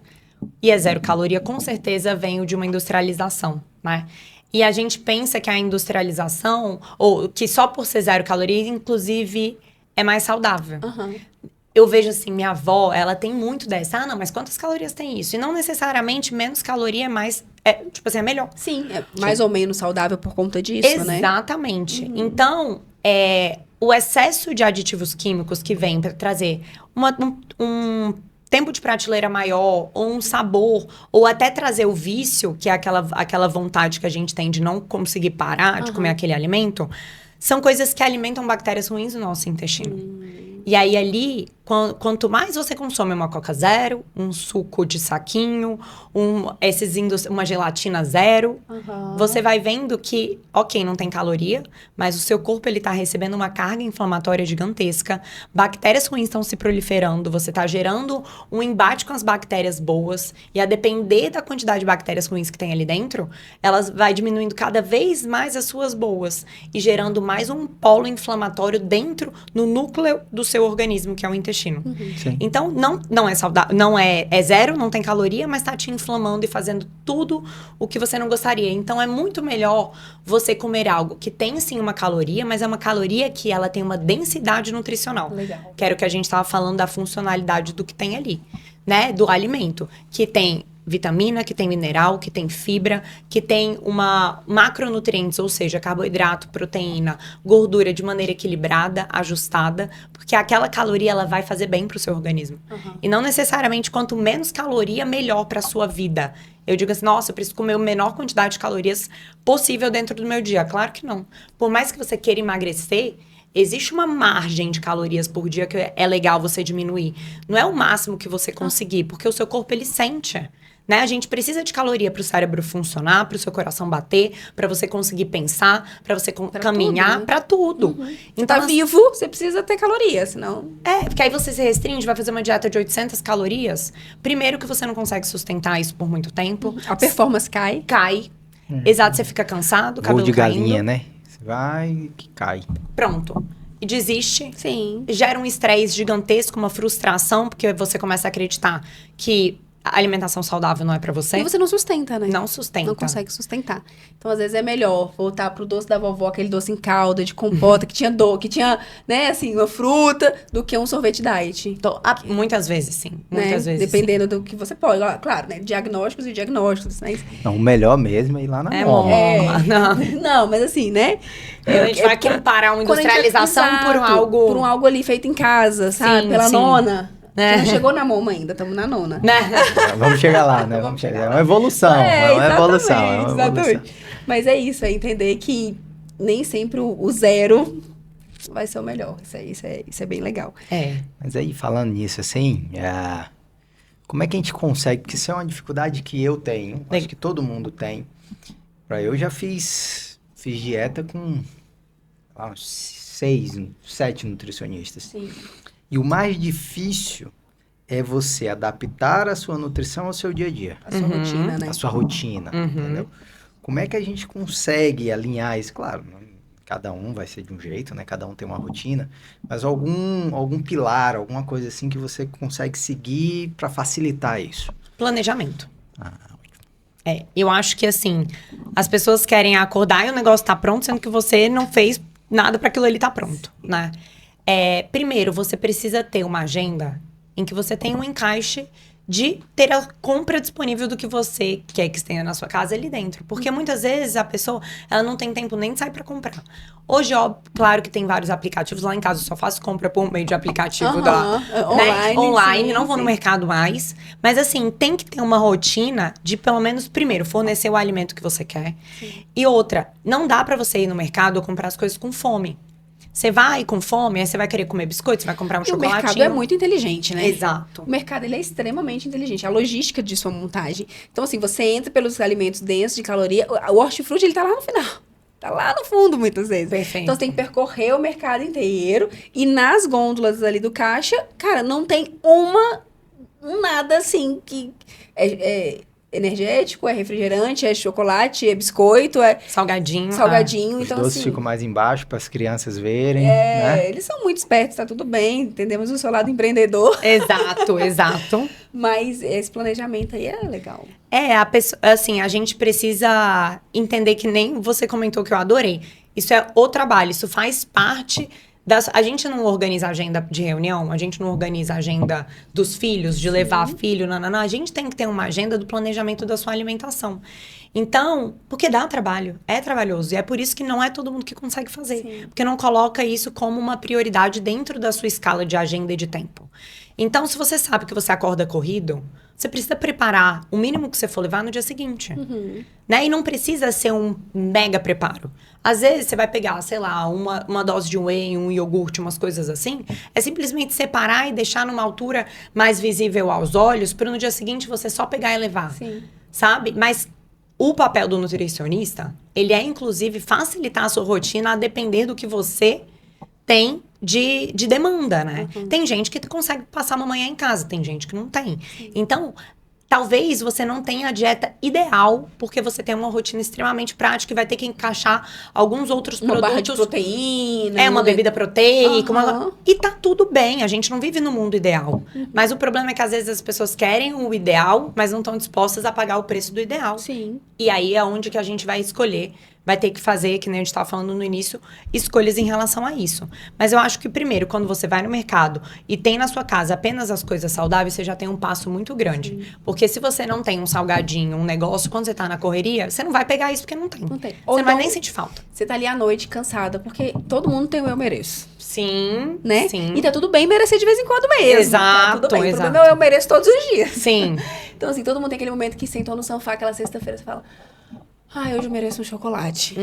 e é zero caloria, com certeza vem de uma industrialização, né? E a gente pensa que a industrialização, ou que só por ser zero caloria, inclusive, é mais saudável. Eu vejo assim, minha avó, ela tem muito dessa. Não, mas quantas calorias tem isso? E não necessariamente menos caloria é mais, é melhor. Sim, é mais ou menos saudável por conta disso, né? Exatamente. Então, o excesso de aditivos químicos que vem para trazer um tempo de prateleira maior, ou um sabor, ou até trazer o vício, que é aquela vontade que a gente tem de não conseguir parar de comer aquele alimento, são coisas que alimentam bactérias ruins no nosso intestino. E aí, ali, quanto mais você consome uma Coca zero, um suco de saquinho, uma gelatina zero, você vai vendo que, ok, não tem caloria, mas o seu corpo, ele tá recebendo uma carga inflamatória gigantesca, bactérias ruins estão se proliferando, você tá gerando um embate com as bactérias boas, e a depender da quantidade de bactérias ruins que tem ali dentro, elas vai diminuindo cada vez mais as suas boas, e gerando mais um polo inflamatório dentro, no núcleo do seu organismo, que é o intestino. Então, não é saudável, é zero, não tem caloria, mas tá te inflamando e fazendo tudo o que você não gostaria. Então, é muito melhor você comer algo que tem, sim, uma caloria, mas é uma caloria que ela tem uma densidade nutricional. Legal. Que era o que a gente estava falando da funcionalidade do que tem ali, né? Do alimento, que tem vitamina, que tem mineral, que tem fibra, que tem macronutrientes, ou seja, carboidrato, proteína, gordura de maneira equilibrada, ajustada, porque aquela caloria ela vai fazer bem para o seu organismo. E não necessariamente quanto menos caloria, melhor para a sua vida. Eu digo assim, nossa, eu preciso comer a menor quantidade de calorias possível dentro do meu dia. Claro que não. Por mais que você queira emagrecer, existe uma margem de calorias por dia que é legal você diminuir. Não é o máximo que você conseguir, porque o seu corpo, ele sente. Né? A gente precisa de caloria para o cérebro funcionar, para o seu coração bater, para você conseguir pensar, para você caminhar, tudo, né? para tudo. Você Então, tá vivo, você precisa ter caloria, senão... porque aí você se restringe, vai fazer uma dieta de 800 calorias. Primeiro que você não consegue sustentar isso por muito tempo. A performance cai. Cai. Exato, você fica cansado, Voo cabelo de caindo. galinha, né? Você vai que cai. Pronto. E desiste. Sim. Gera um estresse gigantesco, uma frustração, porque você começa a acreditar que a alimentação saudável não é pra você. E você não sustenta, né? Não sustenta. Não consegue sustentar. Então, às vezes, é melhor voltar pro doce da vovó, aquele doce em calda, de compota, que tinha, né, assim, uma fruta, do que um sorvete diet. Então, muitas vezes, sim. Né? Muitas vezes, Dependendo do que você pode. Claro, né? Diagnósticos e diagnósticos, né? Não, o melhor mesmo é ir lá na É Momo. Não. Não, mas assim, né? A gente vai comparar uma industrialização por algo... Por um algo ali feito em casa, sabe? Sim, Pela sim. nona. É. Que não chegou na Momo ainda, estamos na nona. Né? Vamos chegar lá, né? Vamos chegar. É uma evolução. É uma evolução. É uma evolução. Exatamente. Mas é isso, é entender que nem sempre o zero vai ser o melhor. Isso é bem legal. É. Mas aí, falando nisso, assim, como é que a gente consegue? Porque isso é uma dificuldade que eu tenho, acho que todo mundo tem. Eu já fiz dieta com uns 6, 7 nutricionistas. Sim. E o mais difícil é você adaptar a sua nutrição ao seu dia a dia. A sua rotina, né? A sua rotina, entendeu? Como é que a gente consegue alinhar isso? Claro, cada um vai ser de um jeito, né? Cada um tem uma rotina. Mas algum pilar, alguma coisa assim que você consegue seguir para facilitar isso? Planejamento. Eu acho que, assim, as pessoas querem acordar e o negócio tá pronto, sendo que você não fez nada para aquilo ali tá pronto, né? Primeiro, você precisa ter uma agenda em que você tenha um encaixe de ter a compra disponível do que você quer que esteja na sua casa ali dentro. Porque muitas vezes a pessoa, ela não tem tempo nem de sair para comprar. Hoje, ó, claro que tem vários aplicativos. Lá em casa eu só faço compra por meio de aplicativo online, não vou no mercado mais. Mas assim, tem que ter uma rotina de pelo menos, primeiro, fornecer o alimento que você quer. Sim. E outra, não dá para você ir no mercado ou comprar as coisas com fome. Você vai com fome, aí você vai querer comer biscoito, você vai comprar um chocolatinho. O mercado é muito inteligente, né? Exato. O mercado, ele é extremamente inteligente. A logística de sua montagem. Então, assim, você entra pelos alimentos densos de caloria, o hortifruti, ele tá lá no final. Tá lá no fundo, muitas vezes. Perfeito. Então, você tem que percorrer o mercado inteiro. E nas gôndolas ali do caixa, cara, não tem nada assim que... energético, é refrigerante, é chocolate, é biscoito, é... Salgadinho. Os então, doces assim, ficam mais embaixo para as crianças verem, né? Eles são muito espertos, tá tudo bem, entendemos o seu lado empreendedor. Exato. Mas esse planejamento aí é legal. A pessoa, assim, a gente precisa entender que nem você comentou que eu adorei. Isso é o trabalho, isso faz parte... A gente não organiza a agenda de reunião, a gente não organiza a agenda dos filhos, de levar filho, a gente tem que ter uma agenda do planejamento da sua alimentação. Então, porque dá trabalho, é trabalhoso, e é por isso que não é todo mundo que consegue fazer. Sim. Porque não coloca isso como uma prioridade dentro da sua escala de agenda e de tempo. Então, se você sabe que você acorda corrido, você precisa preparar o mínimo que você for levar no dia seguinte. Né? E não precisa ser um mega preparo. Às vezes, você vai pegar, sei lá, uma dose de whey, um iogurte, umas coisas assim. É simplesmente separar e deixar numa altura mais visível aos olhos, para no dia seguinte você só pegar e levar. Sim. Sabe? Mas o papel do nutricionista, ele é, inclusive, facilitar a sua rotina a depender do que você tem de demanda, né? Tem gente que consegue passar uma manhã em casa, tem gente que não tem. Sim. Então, talvez você não tenha a dieta ideal, porque você tem uma rotina extremamente prática e vai ter que encaixar alguns outros produtos. Uma barra de proteína. Uma bebida proteica. E tá tudo bem, a gente não vive no mundo ideal. Mas o problema é que às vezes as pessoas querem o ideal, mas não estão dispostas a pagar o preço do ideal. Sim. E aí é onde que a gente vai escolher. Vai ter que fazer, que nem a gente estava falando no início, escolhas em relação a isso. Mas eu acho que, primeiro, quando você vai no mercado e tem na sua casa apenas as coisas saudáveis, você já tem um passo muito grande. Sim. Porque se você não tem um salgadinho, um negócio, quando você tá na correria, você não vai pegar isso porque não tem. Não tem. Você Ou não vai então, nem sentir falta. Você tá ali à noite cansada, porque todo mundo tem o eu mereço. Sim, né? Sim. E tá tudo bem merecer de vez em quando mesmo. Exato, tá tudo bem. exato. O problema é eu mereço todos os dias. Sim. Então, assim, todo mundo tem aquele momento que sentou no sofá, aquela sexta-feira, você fala... hoje eu mereço um chocolate.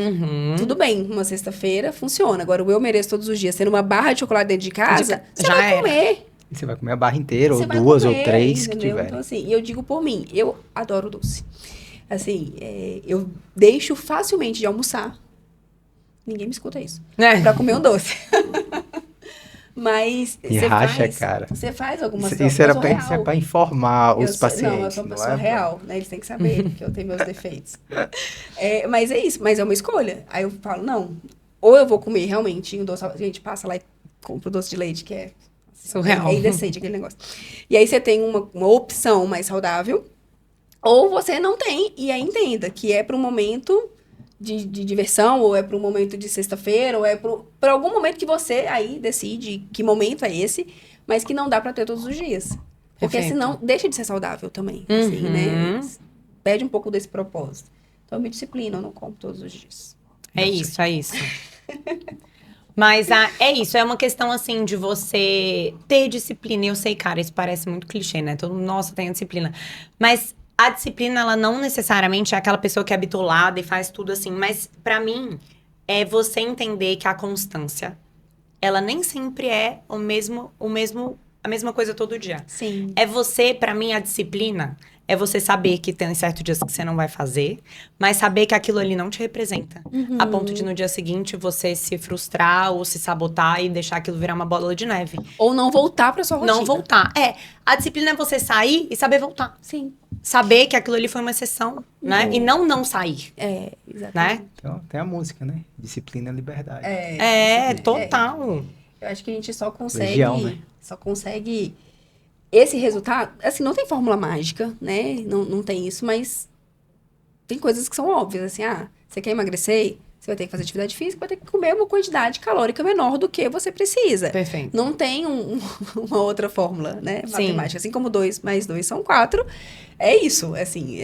Tudo bem, uma sexta-feira funciona. Agora, o eu mereço todos os dias, sendo uma barra de chocolate dentro de casa, você já vai comer. Você vai comer a barra inteira, Você ou vai duas, comer, ou três que entendeu? tiverem. Então, assim, eu digo por mim, eu adoro doce. Assim, eu deixo facilmente de almoçar. Ninguém me escuta isso. Pra comer um doce. Mas E racha, cara. você faz algumas Isso coisas. era Eu sou isso é real. pra informar os Não, eu pacientes, sou uma não pessoa é? real, né? Eles têm que saber que eu tenho meus defeitos. Mas é isso, mas é uma escolha. Aí eu falo, não, ou eu vou comer realmente um doce, a gente passa lá e compra o doce de leite, que é Surreal. é indecente aquele negócio. E aí você tem uma opção mais saudável, ou você não tem, e aí entenda que é para um momento de diversão, ou é para um momento de sexta-feira, ou é para algum momento que você aí decide que momento é esse, mas que não dá para ter todos os dias. Porque Perfeito. senão deixa de ser saudável também, assim, né? Uhum. Perde um pouco desse propósito. Então eu me disciplino, eu não como todos os dias. É isso, é isso. Mas é isso, é uma questão assim de você ter disciplina. E eu sei, cara, isso parece muito clichê, né? Todo mundo, nossa, tem disciplina. Mas a disciplina, ela não necessariamente é aquela pessoa que é bitolada e faz tudo assim. Mas pra mim, é você entender que a constância, ela nem sempre é a mesma coisa todo dia. Sim. É você, pra mim, a disciplina é você saber que tem certos dias que você não vai fazer, mas saber que aquilo ali não te representa. A ponto de no dia seguinte você se frustrar ou se sabotar e deixar aquilo virar uma bola de neve. Ou não voltar pra sua rotina. Não voltar. A disciplina é você sair e saber voltar. Sim. Saber que aquilo ali foi uma exceção, né? E não sair, Exatamente. né? Então, tem a música, né? Disciplina e liberdade. Total. Eu acho que a gente só consegue... Legião, né? Só consegue... Esse resultado... Assim, não tem fórmula mágica, né? Não tem isso, mas... Tem coisas que são óbvias, assim. Você quer emagrecer? Você vai ter que fazer atividade física, vai ter que comer uma quantidade calórica menor do que você precisa. Perfeito. Não tem uma outra fórmula, né? Sim. Matemática. Assim como 2 mais 2 são 4. É isso, assim.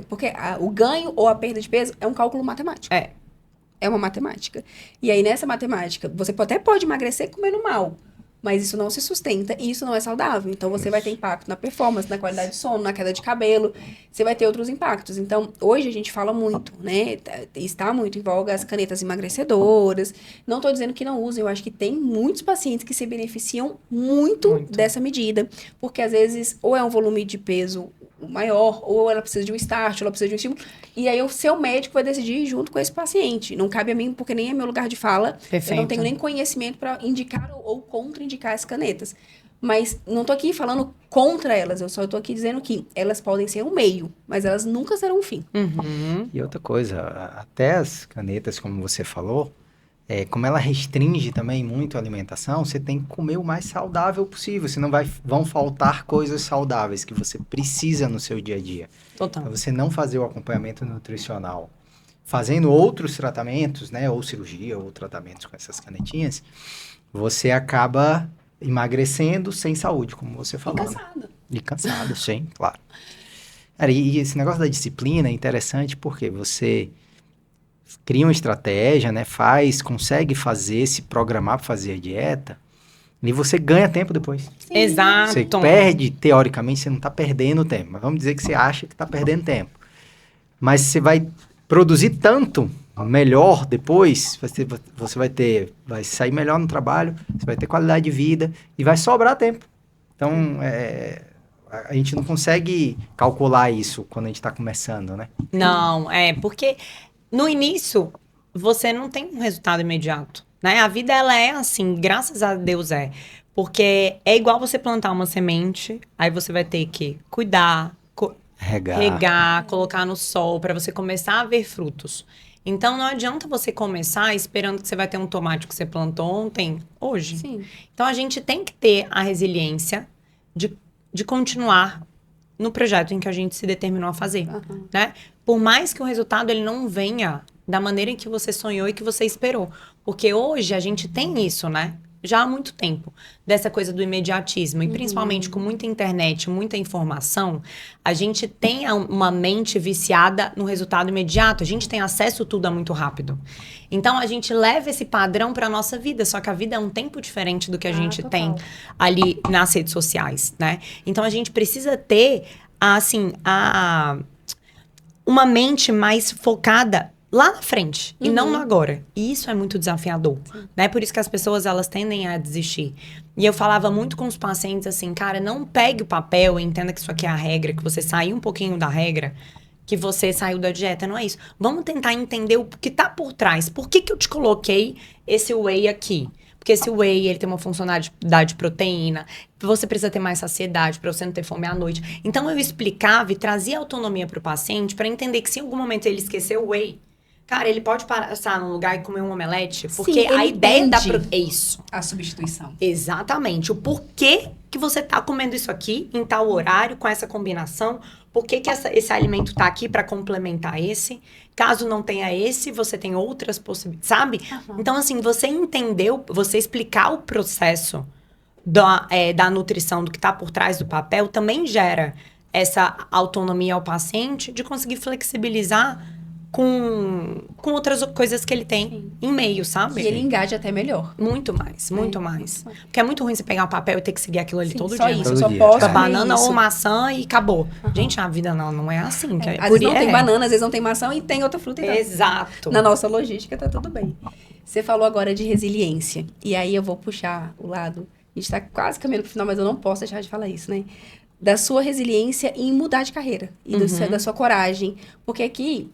Porque o ganho ou a perda de peso é um cálculo matemático. É uma matemática. E aí, nessa matemática, você até pode emagrecer comendo mal. Mas isso não se sustenta e isso não é saudável. Então, você vai ter impacto na performance, na qualidade de sono, na queda de cabelo. Você vai ter outros impactos. Então, hoje a gente fala muito, né? Está muito em voga as canetas emagrecedoras. Não estou dizendo que não usem. Eu acho que tem muitos pacientes que se beneficiam muito dessa medida. Porque, às vezes, ou é um volume de peso maior, ou ela precisa de um start, ou ela precisa de um estímulo. E aí, o seu médico vai decidir junto com esse paciente. Não cabe a mim, porque nem é meu lugar de fala. Perfeito. Eu não tenho nem conhecimento para indicar ou contraindicar as canetas. Mas não tô aqui falando contra elas, eu só tô aqui dizendo que elas podem ser um meio, mas elas nunca serão um fim. Uhum. E outra coisa, até as canetas, como você falou, como ela restringe também muito a alimentação, você tem que comer o mais saudável possível, senão vão faltar coisas saudáveis que você precisa no seu dia a dia. Total. Para você não fazer o acompanhamento nutricional, fazendo outros tratamentos, né, ou cirurgia, ou tratamentos com essas canetinhas, você acaba emagrecendo sem saúde, como você falou. E cansado. E cansado, sim, claro. Cara, e esse negócio da disciplina é interessante porque você cria uma estratégia, né? Consegue se programar para fazer a dieta e você ganha tempo depois. Sim. Exato. Você perde, teoricamente, você não está perdendo tempo, mas vamos dizer que você acha que está perdendo tempo. Mas você vai produzir tanto melhor depois, você vai sair melhor no trabalho, você vai ter qualidade de vida e vai sobrar tempo. Então, a gente não consegue calcular isso quando a gente está começando, né? Não, porque no início você não tem um resultado imediato, né? A vida, ela é assim, graças a Deus é. Porque é igual você plantar uma semente, aí você vai ter que cuidar, regar, colocar no sol, para você começar a ver frutos. Então, não adianta você começar esperando que você vai ter um tomate que você plantou ontem, hoje. Sim. Então, a gente tem que ter a resiliência de continuar no projeto em que a gente se determinou a fazer, né? Por mais que o resultado ele não venha da maneira em que você sonhou e que você esperou. Porque hoje a gente tem isso, né? Já há muito tempo, dessa coisa do imediatismo. E principalmente com muita internet, muita informação, a gente tem uma mente viciada no resultado imediato. A gente tem acesso tudo muito rápido. Então, a gente leva esse padrão para a nossa vida. Só que a vida é um tempo diferente do que a gente tem ali nas redes sociais, né? Então, a gente precisa ter, assim, uma mente mais focada lá na frente e não no agora. E isso é muito desafiador, né? Por isso que as pessoas, elas tendem a desistir. E eu falava muito com os pacientes assim, cara, não pegue o papel e entenda que isso aqui é a regra, que você saiu um pouquinho da regra, que você saiu da dieta, não é isso. Vamos tentar entender o que tá por trás. Por que eu te coloquei esse whey aqui? Porque esse whey, ele tem uma funcionalidade de proteína, você precisa ter mais saciedade para você não ter fome à noite. Então, eu explicava e trazia autonomia para o paciente para entender que se em algum momento ele esqueceu o whey, cara, ele pode passar num lugar e comer um omelete, porque Sim, a ideia da... entende É isso. a substituição. Exatamente. O porquê que você tá comendo isso aqui, em tal horário, com essa combinação, por que esse alimento tá aqui para complementar esse. Caso não tenha esse, você tem outras possibilidades, sabe? Então, assim, você entendeu, você explicar o processo da nutrição, do que tá por trás do papel, também gera essa autonomia ao paciente de conseguir flexibilizar com outras coisas que ele tem em meio, sabe? E ele engaja até melhor. Muito mais, muito mais. Porque é muito ruim você pegar um papel e ter que seguir aquilo ali todo só dia. isso, Todo só dia. posso Tipo, comer banana isso. ou maçã e acabou. Gente, a vida não é assim. Que Às vezes não tem banana, às vezes não tem maçã e tem outra fruta. Então, Exato. na nossa logística tá tudo bem. Você falou agora de resiliência. E aí eu vou puxar o lado. A gente tá quase caminhando pro final, mas eu não posso deixar de falar isso, né? Da sua resiliência em mudar de carreira. E da sua coragem. Porque aqui,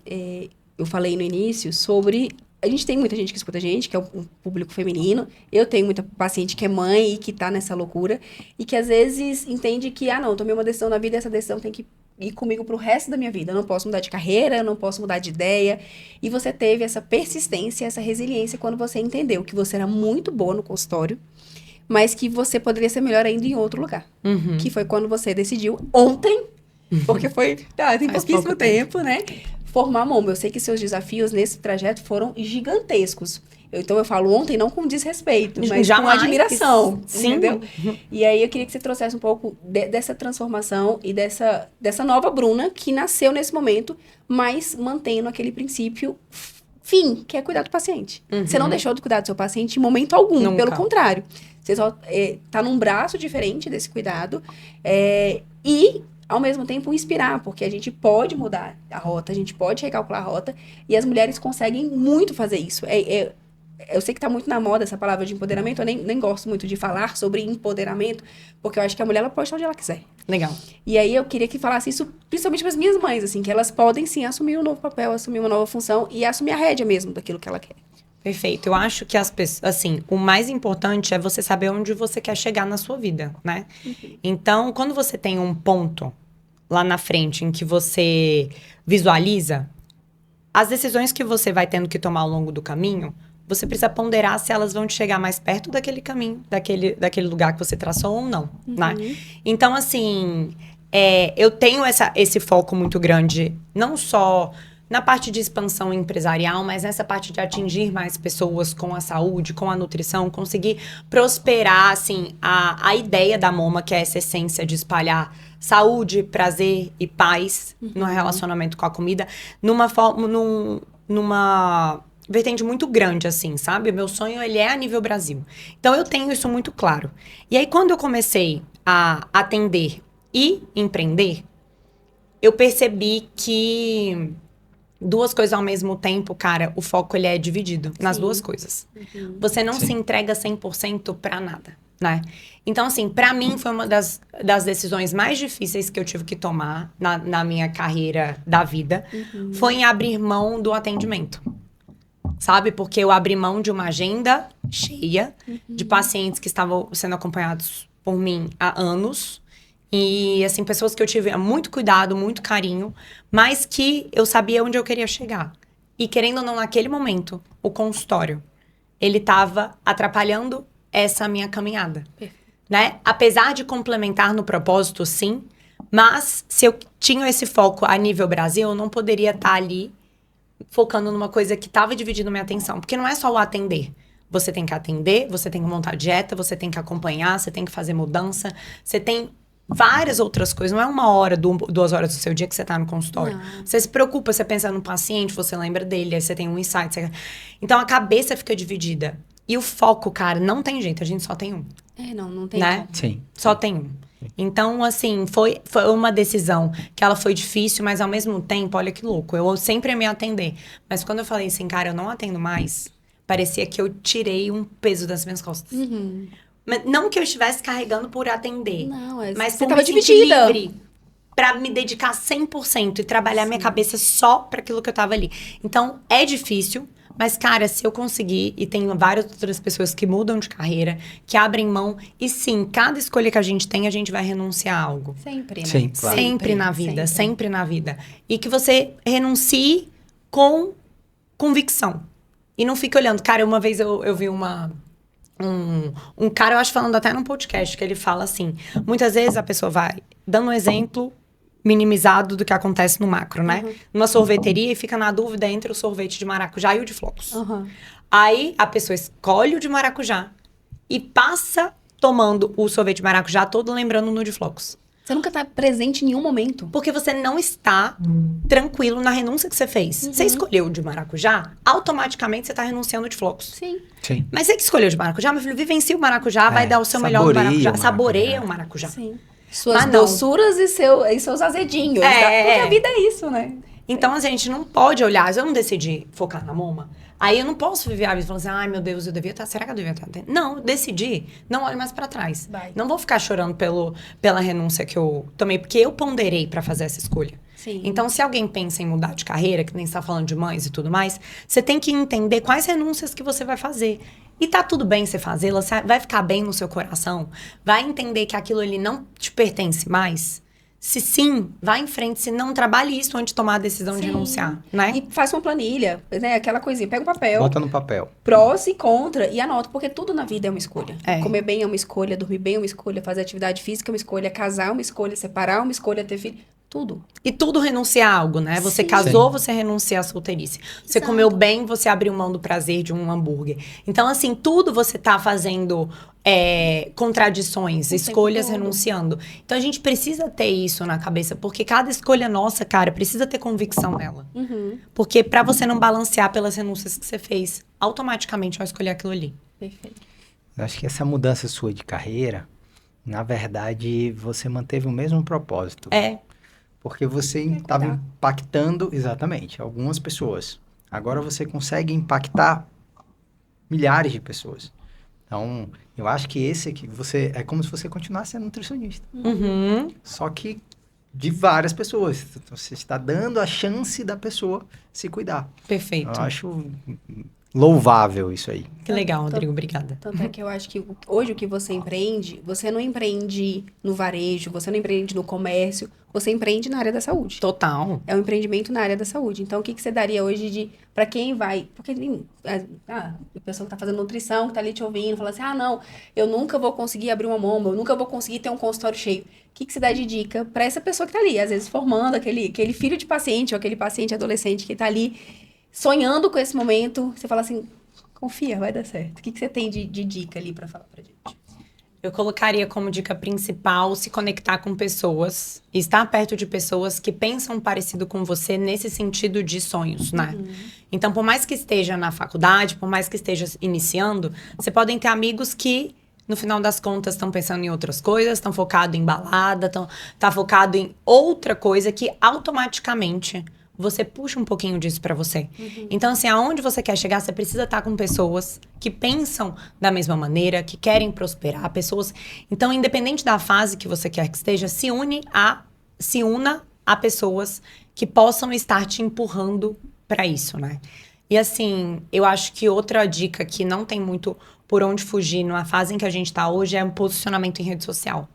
eu falei no início sobre... A gente tem muita gente que escuta a gente, que é um público feminino. Eu tenho muita paciente que é mãe e que tá nessa loucura. E que às vezes entende que, não, eu tomei uma decisão na vida e essa decisão tem que ir comigo pro resto da minha vida. Eu não posso mudar de carreira, eu não posso mudar de ideia. E você teve essa persistência, essa resiliência quando você entendeu que você era muito boa no consultório, mas que você poderia ser melhor ainda em outro lugar. Que foi quando você decidiu ontem, porque foi tem Faz pouquíssimo pouco tempo, né? Formar a Momo. Eu sei que seus desafios nesse trajeto foram gigantescos. Então eu falo ontem não com desrespeito, mas Jamais. com admiração. Sim. Entendeu? E aí eu queria que você trouxesse um pouco dessa transformação e dessa nova Bruna que nasceu nesse momento, mas mantendo aquele princípio fim, que é cuidar do paciente. Você não deixou de cuidar do seu paciente em momento algum, Nunca. pelo contrário. Você só tá num braço diferente desse cuidado e, ao mesmo tempo, inspirar, porque a gente pode mudar a rota, a gente pode recalcular a rota, e as mulheres conseguem muito fazer isso. Eu sei que tá muito na moda essa palavra de empoderamento, eu nem gosto muito de falar sobre empoderamento, porque eu acho que a mulher ela pode estar onde ela quiser. Legal. E aí eu queria que falasse isso principalmente para as minhas mães, assim, que elas podem sim assumir um novo papel, assumir uma nova função e assumir a rédea mesmo daquilo que ela quer. Perfeito. Eu acho que as pessoas, assim, o mais importante é você saber onde você quer chegar na sua vida, né? Então, quando você tem um ponto lá na frente em que você visualiza, as decisões que você vai tendo que tomar ao longo do caminho, você precisa ponderar se elas vão te chegar mais perto daquele caminho, daquele lugar que você traçou ou não, né? Então, assim, eu tenho esse foco muito grande, não só na parte de expansão empresarial, mas nessa parte de atingir mais pessoas com a saúde, com a nutrição, conseguir prosperar, assim, a ideia da Moma, que é essa essência de espalhar saúde, prazer e paz no relacionamento com a comida, numa vertente muito grande, assim, sabe? O meu sonho, ele é a nível Brasil. Então, eu tenho isso muito claro. E aí, quando eu comecei a atender e empreender, eu percebi que duas coisas ao mesmo tempo, cara, o foco, ele é dividido nas duas coisas. Você não se entrega 100% pra nada, né? Então, assim, pra mim, foi uma das decisões mais difíceis que eu tive que tomar na minha carreira da vida, foi em abrir mão do atendimento. Sabe? Porque eu abri mão de uma agenda cheia de pacientes que estavam sendo acompanhados por mim há anos. E, assim, pessoas que eu tive muito cuidado, muito carinho, mas que eu sabia onde eu queria chegar. E, querendo ou não, naquele momento, o consultório, ele estava atrapalhando essa minha caminhada. Né? Apesar de complementar no propósito, sim, mas se eu tinha esse foco a nível Brasil, eu não poderia estar ali focando numa coisa que estava dividindo minha atenção. Porque não é só o atender. Você tem que atender, você tem que montar dieta, você tem que acompanhar, você tem que fazer mudança, você tem várias outras coisas. Não é 1 hora, 2 horas do seu dia que você tá no consultório. Não. Você se preocupa, você pensa no paciente, você lembra dele, aí você tem um insight. Então, a cabeça fica dividida. E o foco, cara, não tem jeito. A gente só tem um. Não tem né? como. Sim. Só tem um. Então, assim, foi uma decisão que ela foi difícil, mas ao mesmo tempo, olha que louco, eu sempre ia me atender. Mas quando eu falei assim, cara, eu não atendo mais, parecia que eu tirei um peso das minhas costas. Mas não que eu estivesse carregando por atender, Não, mas você por tava me sentir dividida. livre pra me dedicar 100% e trabalhar minha cabeça só pra aquilo que eu tava ali. Então, é difícil, mas, cara, se eu conseguir, e tem várias outras pessoas que mudam de carreira, que abrem mão, e sim, cada escolha que a gente tem, a gente vai renunciar a algo. Sempre, né? Sim, claro. Sempre na vida, sempre na vida. E que você renuncie com convicção. E não fique olhando. Cara, uma vez eu vi um cara, eu acho, falando até num podcast, que ele fala assim, muitas vezes a pessoa vai dando um exemplo minimizado do que acontece no macro, né? Numa sorveteria e fica na dúvida entre o sorvete de maracujá e o de flocos. Aí a pessoa escolhe o de maracujá e passa tomando o sorvete de maracujá todo lembrando no de flocos. Você nunca tá presente em nenhum momento. Porque você não está tranquilo na renúncia que você fez. Você escolheu o de maracujá, automaticamente você está renunciando de flocos. Sim. Sim. Mas você que escolheu de maracujá, meu filho, vivencia o maracujá, vai dar o seu melhor no saboreia maracujá. o maracujá. Saboreia o maracujá. Sim. Suas Mas não. doçuras e seus azedinhos. É. Tá? Porque a vida é isso, né? Então, a gente não pode olhar. Se eu não decidi focar na Moma, aí eu não posso viver a vida falando assim, ai, meu Deus, eu devia estar... Será que eu devia estar... Não, eu decidi. Não olho mais pra trás. Vai. Não vou ficar chorando pela renúncia que eu tomei, porque eu ponderei pra fazer essa escolha. Sim. Então, se alguém pensa em mudar de carreira, que nem está falando de mães e tudo mais, você tem que entender quais renúncias que você vai fazer. E tá tudo bem você fazê-las, vai ficar bem no seu coração, vai entender que aquilo ali não te pertence mais. Se sim, vá em frente. Se não, trabalhe isso antes de tomar a decisão de Sim. renunciar, né? E faça uma planilha, né? Aquela coisinha. Pega um papel, Bota no papel. prós e contra, e anota. Porque tudo na vida é uma escolha. É. Comer bem é uma escolha, dormir bem é uma escolha, fazer atividade física é uma escolha, casar é uma escolha, separar é uma escolha, ter filho. Tudo. E tudo renuncia a algo, né? Você Sim. casou, Sim. você renuncia à solteirice. Você Exato. comeu bem, você abriu mão do prazer de um hambúrguer. Então, assim, tudo você tá fazendo contradições, O tempo escolhas todo. renunciando. Então, a gente precisa ter isso na cabeça, porque cada escolha nossa, cara, precisa ter convicção nela. Porque pra você não balancear pelas renúncias que você fez, automaticamente vai escolher aquilo ali. Perfeito. Eu acho que essa mudança sua de carreira, na verdade, você manteve o mesmo propósito. É. Porque você cuidar. estava impactando, exatamente, algumas pessoas. Agora você consegue impactar milhares de pessoas. Então, eu acho que esse aqui, é como se você continuasse sendo nutricionista. Uhum. Só que de várias pessoas. Então, você está dando a chance da pessoa se cuidar. Perfeito. Eu acho louvável isso aí. Que legal, Rodrigo. Obrigada. Tanto é que eu acho que hoje o que você empreende, você não empreende no varejo, você não empreende no comércio, você empreende na área da saúde. Total. É um empreendimento na área da saúde. Então, o que você daria hoje para quem vai... Porque a pessoa que tá fazendo nutrição, que tá ali te ouvindo, fala assim, não, eu nunca vou conseguir abrir uma Moma, eu nunca vou conseguir ter um consultório cheio. O que você dá de dica para essa pessoa que tá ali, às vezes formando aquele filho de paciente, ou aquele paciente adolescente que tá ali sonhando com esse momento, você fala assim, confia, vai dar certo. O que você tem de dica ali para falar pra gente? Eu colocaria como dica principal se conectar com pessoas, estar perto de pessoas que pensam parecido com você nesse sentido de sonhos, né? Então, por mais que esteja na faculdade, por mais que esteja iniciando, você podem ter amigos que, no final das contas, estão pensando em outras coisas, estão focados em balada, tá focado em outra coisa que automaticamente você puxa um pouquinho disso pra você. Então, assim, aonde você quer chegar, você precisa estar com pessoas que pensam da mesma maneira, que querem prosperar, pessoas... Então, independente da fase que você quer que esteja, se una a pessoas que possam estar te empurrando pra isso, né? E, assim, eu acho que outra dica que não tem muito por onde fugir numa fase em que a gente tá hoje é um posicionamento em rede social,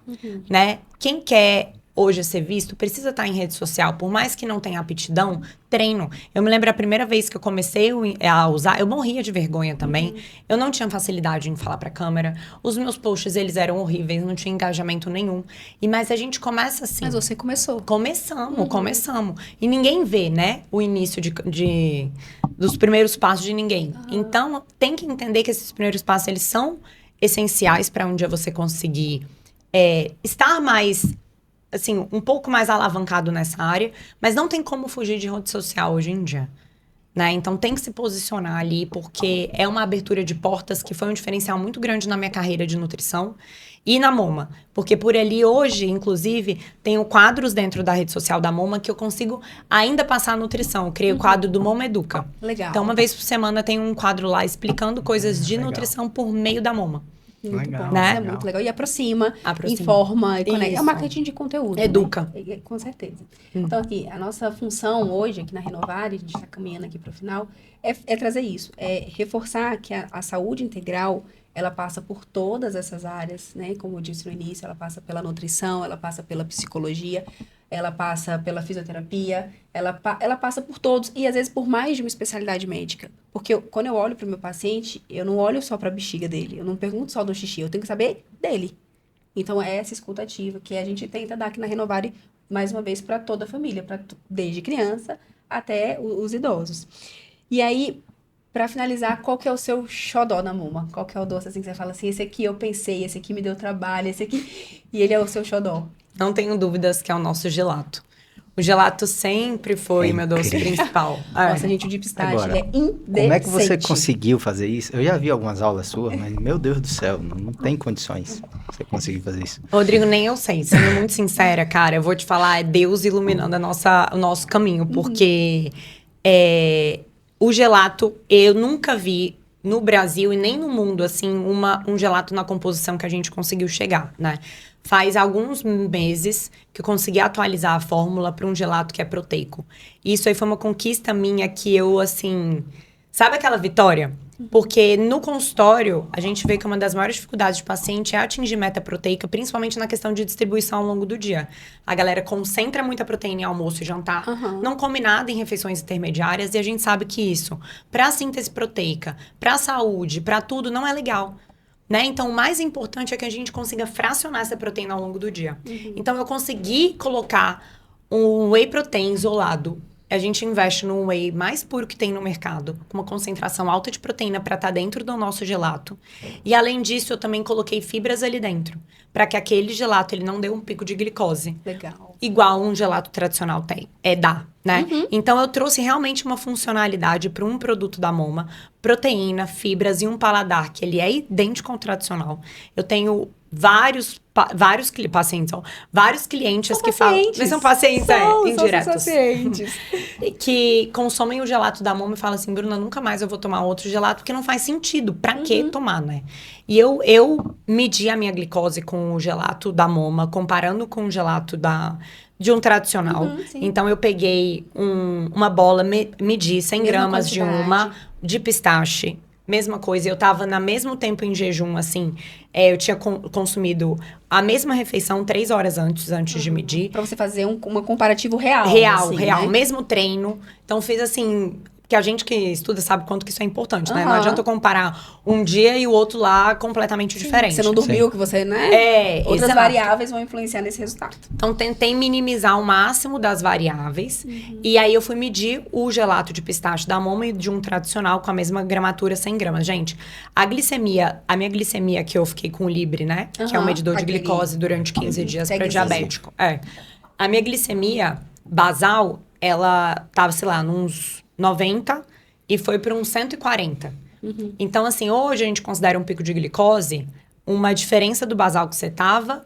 né? Quem quer hoje ser visto, precisa estar em rede social. Por mais que não tenha aptidão, treino. Eu me lembro a primeira vez que eu comecei a usar, eu morria de vergonha também. Eu não tinha facilidade em falar pra câmera. Os meus posts, eles eram horríveis, não tinha engajamento nenhum. Mas a gente começa assim. Mas você começou. Começamos. E ninguém vê, né, o início dos primeiros passos de ninguém. Então, tem que entender que esses primeiros passos, eles são essenciais para um dia você conseguir estar mais... assim, um pouco mais alavancado nessa área, mas não tem como fugir de rede social hoje em dia, né? Então tem que se posicionar ali, porque é uma abertura de portas que foi um diferencial muito grande na minha carreira de nutrição e na Moma. Porque por ali hoje, inclusive, tenho quadros dentro da rede social da Moma que eu consigo ainda passar a nutrição. Eu criei o quadro do Moma Educa. Legal. Então, uma vez por semana tem um quadro lá explicando coisas de nutrição por meio da Moma. Muito Legal, bom, né? isso é muito legal. E aproxima, Aproxima. informa, e conecta. É Isso. um marketing de conteúdo. Educa. Né? Com certeza. Então, aqui, a nossa função hoje, aqui na Renovare, a gente está caminhando aqui para o final, é trazer isso. É reforçar que a saúde integral, ela passa por todas essas áreas, né? Como eu disse no início, ela passa pela nutrição, ela passa pela psicologia, ela passa pela fisioterapia, ela passa por todos e às vezes por mais de uma especialidade médica. Porque quando eu olho para o meu paciente, eu não olho só para a bexiga dele, eu não pergunto só do xixi, eu tenho que saber dele. Então é essa escuta ativa que a gente tenta dar aqui na Renovare, mais uma vez, para toda a família, desde criança até os idosos. E aí, para finalizar, qual que é o seu xodó na Moma? Qual que é o doce assim que você fala assim, esse aqui eu pensei, esse aqui me deu trabalho, esse aqui... E ele é o seu xodó. Não tenho dúvidas que é o nosso gelato. O gelato sempre foi meu doce principal. Nossa, gente, o de pistache, Agora, ele é indecente. Como é que você conseguiu fazer isso? Eu já vi algumas aulas suas, mas, meu Deus do céu, não tem condições você conseguir fazer isso. Rodrigo, nem eu sei. Sendo muito sincera, cara, eu vou te falar, é Deus iluminando o nosso caminho. Porque o gelato, eu nunca vi no Brasil e nem no mundo, assim, um gelato na composição que a gente conseguiu chegar, né? Faz alguns meses que eu consegui atualizar a fórmula para um gelato que é proteico. E isso aí foi uma conquista minha que eu, assim... Sabe aquela vitória? Porque no consultório, a gente vê que uma das maiores dificuldades do paciente é atingir meta proteica, principalmente na questão de distribuição ao longo do dia. A galera concentra muita proteína em almoço e jantar, não come nada em refeições intermediárias, e a gente sabe que isso, para a síntese proteica, para a saúde, para tudo, não é legal. Né? Então, o mais importante é que a gente consiga fracionar essa proteína ao longo do dia. Então, eu consegui colocar um whey protein isolado. A gente investe no whey mais puro que tem no mercado, com uma concentração alta de proteína para estar dentro do nosso gelato. E, além disso, eu também coloquei fibras ali dentro, para que aquele gelato ele não dê um pico de glicose. Legal. Igual um gelato tradicional dá, né? Então, eu trouxe realmente uma funcionalidade para um produto da Moma, proteína, fibras e um paladar que ele é idêntico ao tradicional. Eu tenho vários clientes que falam... Mas são pacientes indiretos. São pacientes. Que consomem o gelato da Moma e falam assim, Bruna, nunca mais eu vou tomar outro gelato, porque não faz sentido. Pra que tomar, né? E eu medi a minha glicose com o gelato da Moma, comparando com o gelato de um tradicional. Então, eu peguei uma bola, medi 100 gramas de de pistache. Mesma coisa, eu tava no mesmo tempo em jejum, assim, eu tinha consumido a mesma refeição 3 horas antes de medir. Pra você fazer um comparativo real. Real, assim, real. Né? Mesmo treino. Então, fez assim... Porque a gente que estuda sabe quanto que isso é importante, né? Não adianta eu comparar um dia e o outro lá completamente diferente. Você não dormiu, que você, né? Outras variáveis vão influenciar nesse resultado. Então, tentei minimizar o máximo das variáveis. E aí, eu fui medir o gelato de pistache da Moma e de um tradicional com a mesma gramatura, 100 gramas. Gente, a minha glicemia que eu fiquei com o Libre, né? Que é um medidor de glicose durante 15 dias para diabético. A minha glicemia basal, ela tava, sei lá, nos 90 e foi para uns 140. Então, assim, hoje a gente considera um pico de glicose uma diferença do basal que você tava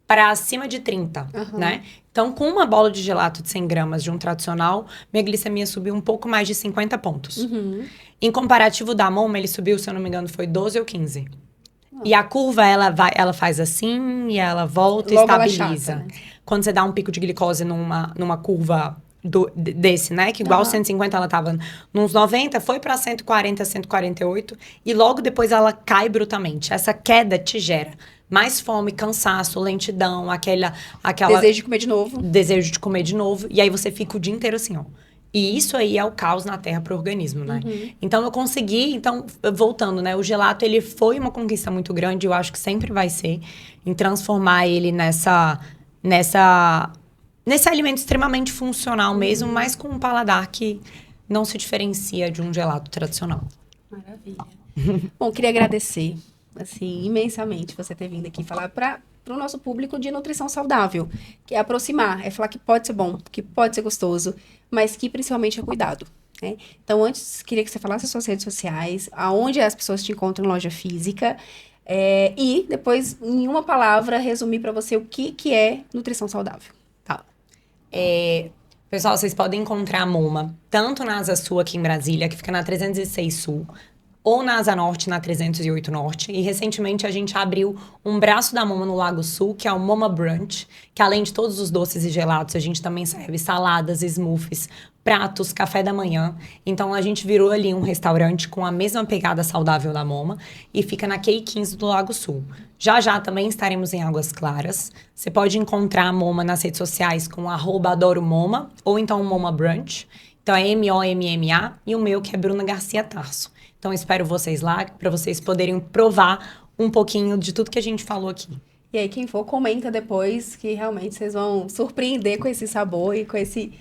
para acima de 30, né? Então, com uma bola de gelato de 100 gramas de um tradicional, minha glicemia subiu um pouco mais de 50 pontos. Em comparativo da Moma, ele subiu, se eu não me engano, foi 12 ou 15. E a curva, ela faz assim, e ela volta Logo e estabiliza. ela é chata, né? Quando você dá um pico de glicose numa curva desse, né? Que igual 150 ela tava nos 90, foi pra 140, 148 e logo depois ela cai brutalmente. Essa queda te gera mais fome, cansaço, lentidão, aquela desejo de comer de novo. Desejo de comer de novo. E aí você fica o dia inteiro assim, ó. E isso aí é o caos na Terra pro organismo, né? Então, eu consegui... Então, voltando, né? O gelato, ele foi uma conquista muito grande. Eu acho que sempre vai ser. Em transformar ele nesse alimento extremamente funcional mesmo, mas com um paladar que não se diferencia de um gelato tradicional. Maravilha. Bom, queria agradecer, assim, imensamente você ter vindo aqui falar para o nosso público de nutrição saudável, que é aproximar, é falar que pode ser bom, que pode ser gostoso, mas que principalmente é cuidado, né? Então, antes, queria que você falasse as suas redes sociais, aonde as pessoas te encontram em loja física, E depois, em uma palavra, resumir para você o que é nutrição saudável. Tá. Pessoal, vocês podem encontrar a Moma tanto na Asa Sul aqui em Brasília, que fica na 306 Sul, ou na Asa Norte, na 308 Norte. E recentemente a gente abriu um braço da Moma no Lago Sul, que é o Moma Brunch, que além de todos os doces e gelados, a gente também serve saladas, smoothies, pratos, café da manhã. Então a gente virou ali um restaurante com a mesma pegada saudável da Moma e fica na Q15 do Lago Sul. Já já também estaremos em Águas Claras. Você pode encontrar a Moma nas redes sociais com @adoromoma ou então Moma Brunch. Então é MOMMA e o meu que é Bruna Garcia Tarso. Então espero vocês lá para vocês poderem provar um pouquinho de tudo que a gente falou aqui. E aí, quem for, comenta depois que realmente vocês vão surpreender com esse sabor e com esse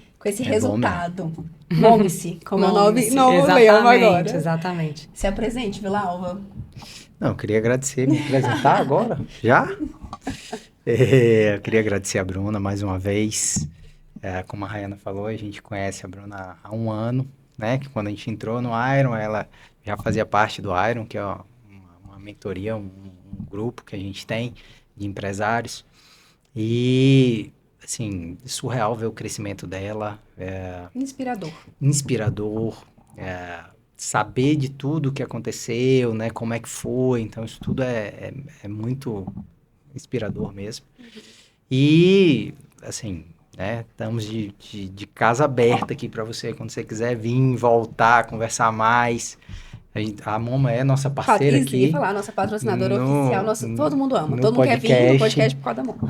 resultado. Mome-se, como é o nome mesmo agora. Exatamente. Se apresente, Vila Alva. Não, eu queria agradecer, me apresentar agora, já? Eu queria agradecer a Bruna mais uma vez. Como a Rayana falou, a gente conhece a Bruna há 1 ano, né? Que quando a gente entrou no Iron, ela já fazia parte do Iron, que é uma mentoria, um grupo que a gente tem de empresários. E, assim, surreal ver o crescimento dela. Inspirador. Saber de tudo o que aconteceu, né? Como é que foi. Então, isso tudo é muito inspirador mesmo. E, assim, né? Estamos de casa aberta aqui para você. Quando você quiser vir, voltar, conversar mais. A Moma é nossa parceira aqui. Ia falar, nossa patrocinadora oficial. Todo mundo ama. Todo mundo quer vir no podcast por causa da Moma.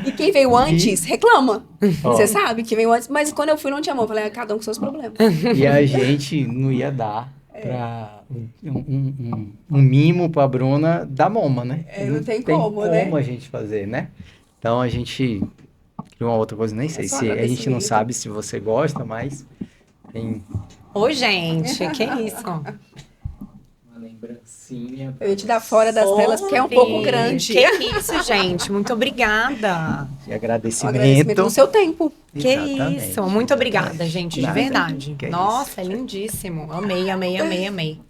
E quem veio antes, reclama. Você sabe que veio antes. Mas quando eu fui, não tinha Moma. Falei, cada um com seus problemas. E a gente não ia dar pra um mimo pra Bruna da Moma, né? Não tem como, né? Como a gente fazer, né? Então a gente criou uma outra coisa, nem sei se a gente não sabe se você gosta, mas tem... Ô, gente, que isso? Uma lembrancinha. Eu ia te dar fora das telas, porque é um pouco grande. Que isso, gente. Muito obrigada. E agradecimento. Agradecimento do seu tempo. Que isso. Muito obrigada, gente, de verdade. Que Nossa, é lindíssimo. Amei, amei, amei, amei.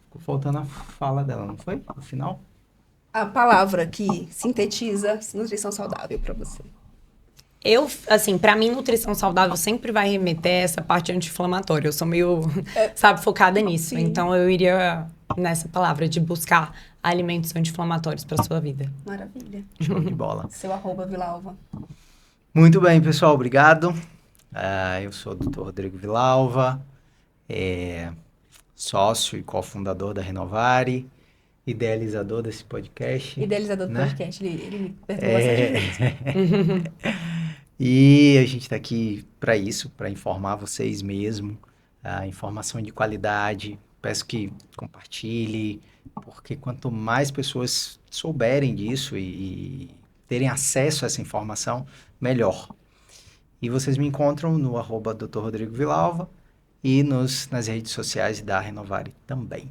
Ficou faltando a fala dela, não foi? No final? A palavra que sintetiza nutrição saudável para você. Assim, pra mim, nutrição saudável sempre vai remeter a essa parte anti-inflamatória. Eu sou meio, sabe, focada nisso. Sim. Então, eu iria nessa palavra de buscar alimentos anti-inflamatórios pra sua vida. Maravilha. Show de bola. Seu @Vilalva. Muito bem, pessoal. Obrigado. Eu sou o Dr. Rodrigo Vilalva, sócio e cofundador da Renovari, idealizador desse podcast. Idealizador do né? podcast. Ele me perguntou bastante vezes. E a gente está aqui para isso, para informar vocês mesmo, informação de qualidade. Peço que compartilhe, porque quanto mais pessoas souberem disso e terem acesso a essa informação, melhor. E vocês me encontram no @Dr. Rodrigo Vilalva e nas redes sociais da Renovari também.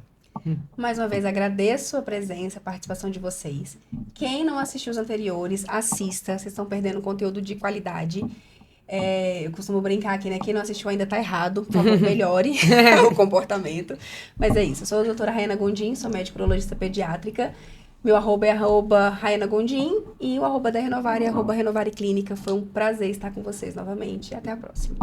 Mais uma vez, agradeço a presença, a participação de vocês. Quem não assistiu os anteriores, assista. Vocês estão perdendo conteúdo de qualidade. Eu costumo brincar aqui, né? Quem não assistiu ainda tá errado. Por favor, melhore o comportamento. Mas é isso. Eu sou a doutora Rayana Gondim, sou médica urologista pediátrica. Meu @ é @Rayana Gondim e o @ da Renovari é @Renovari Clínica. Foi um prazer estar com vocês novamente. Até a próxima.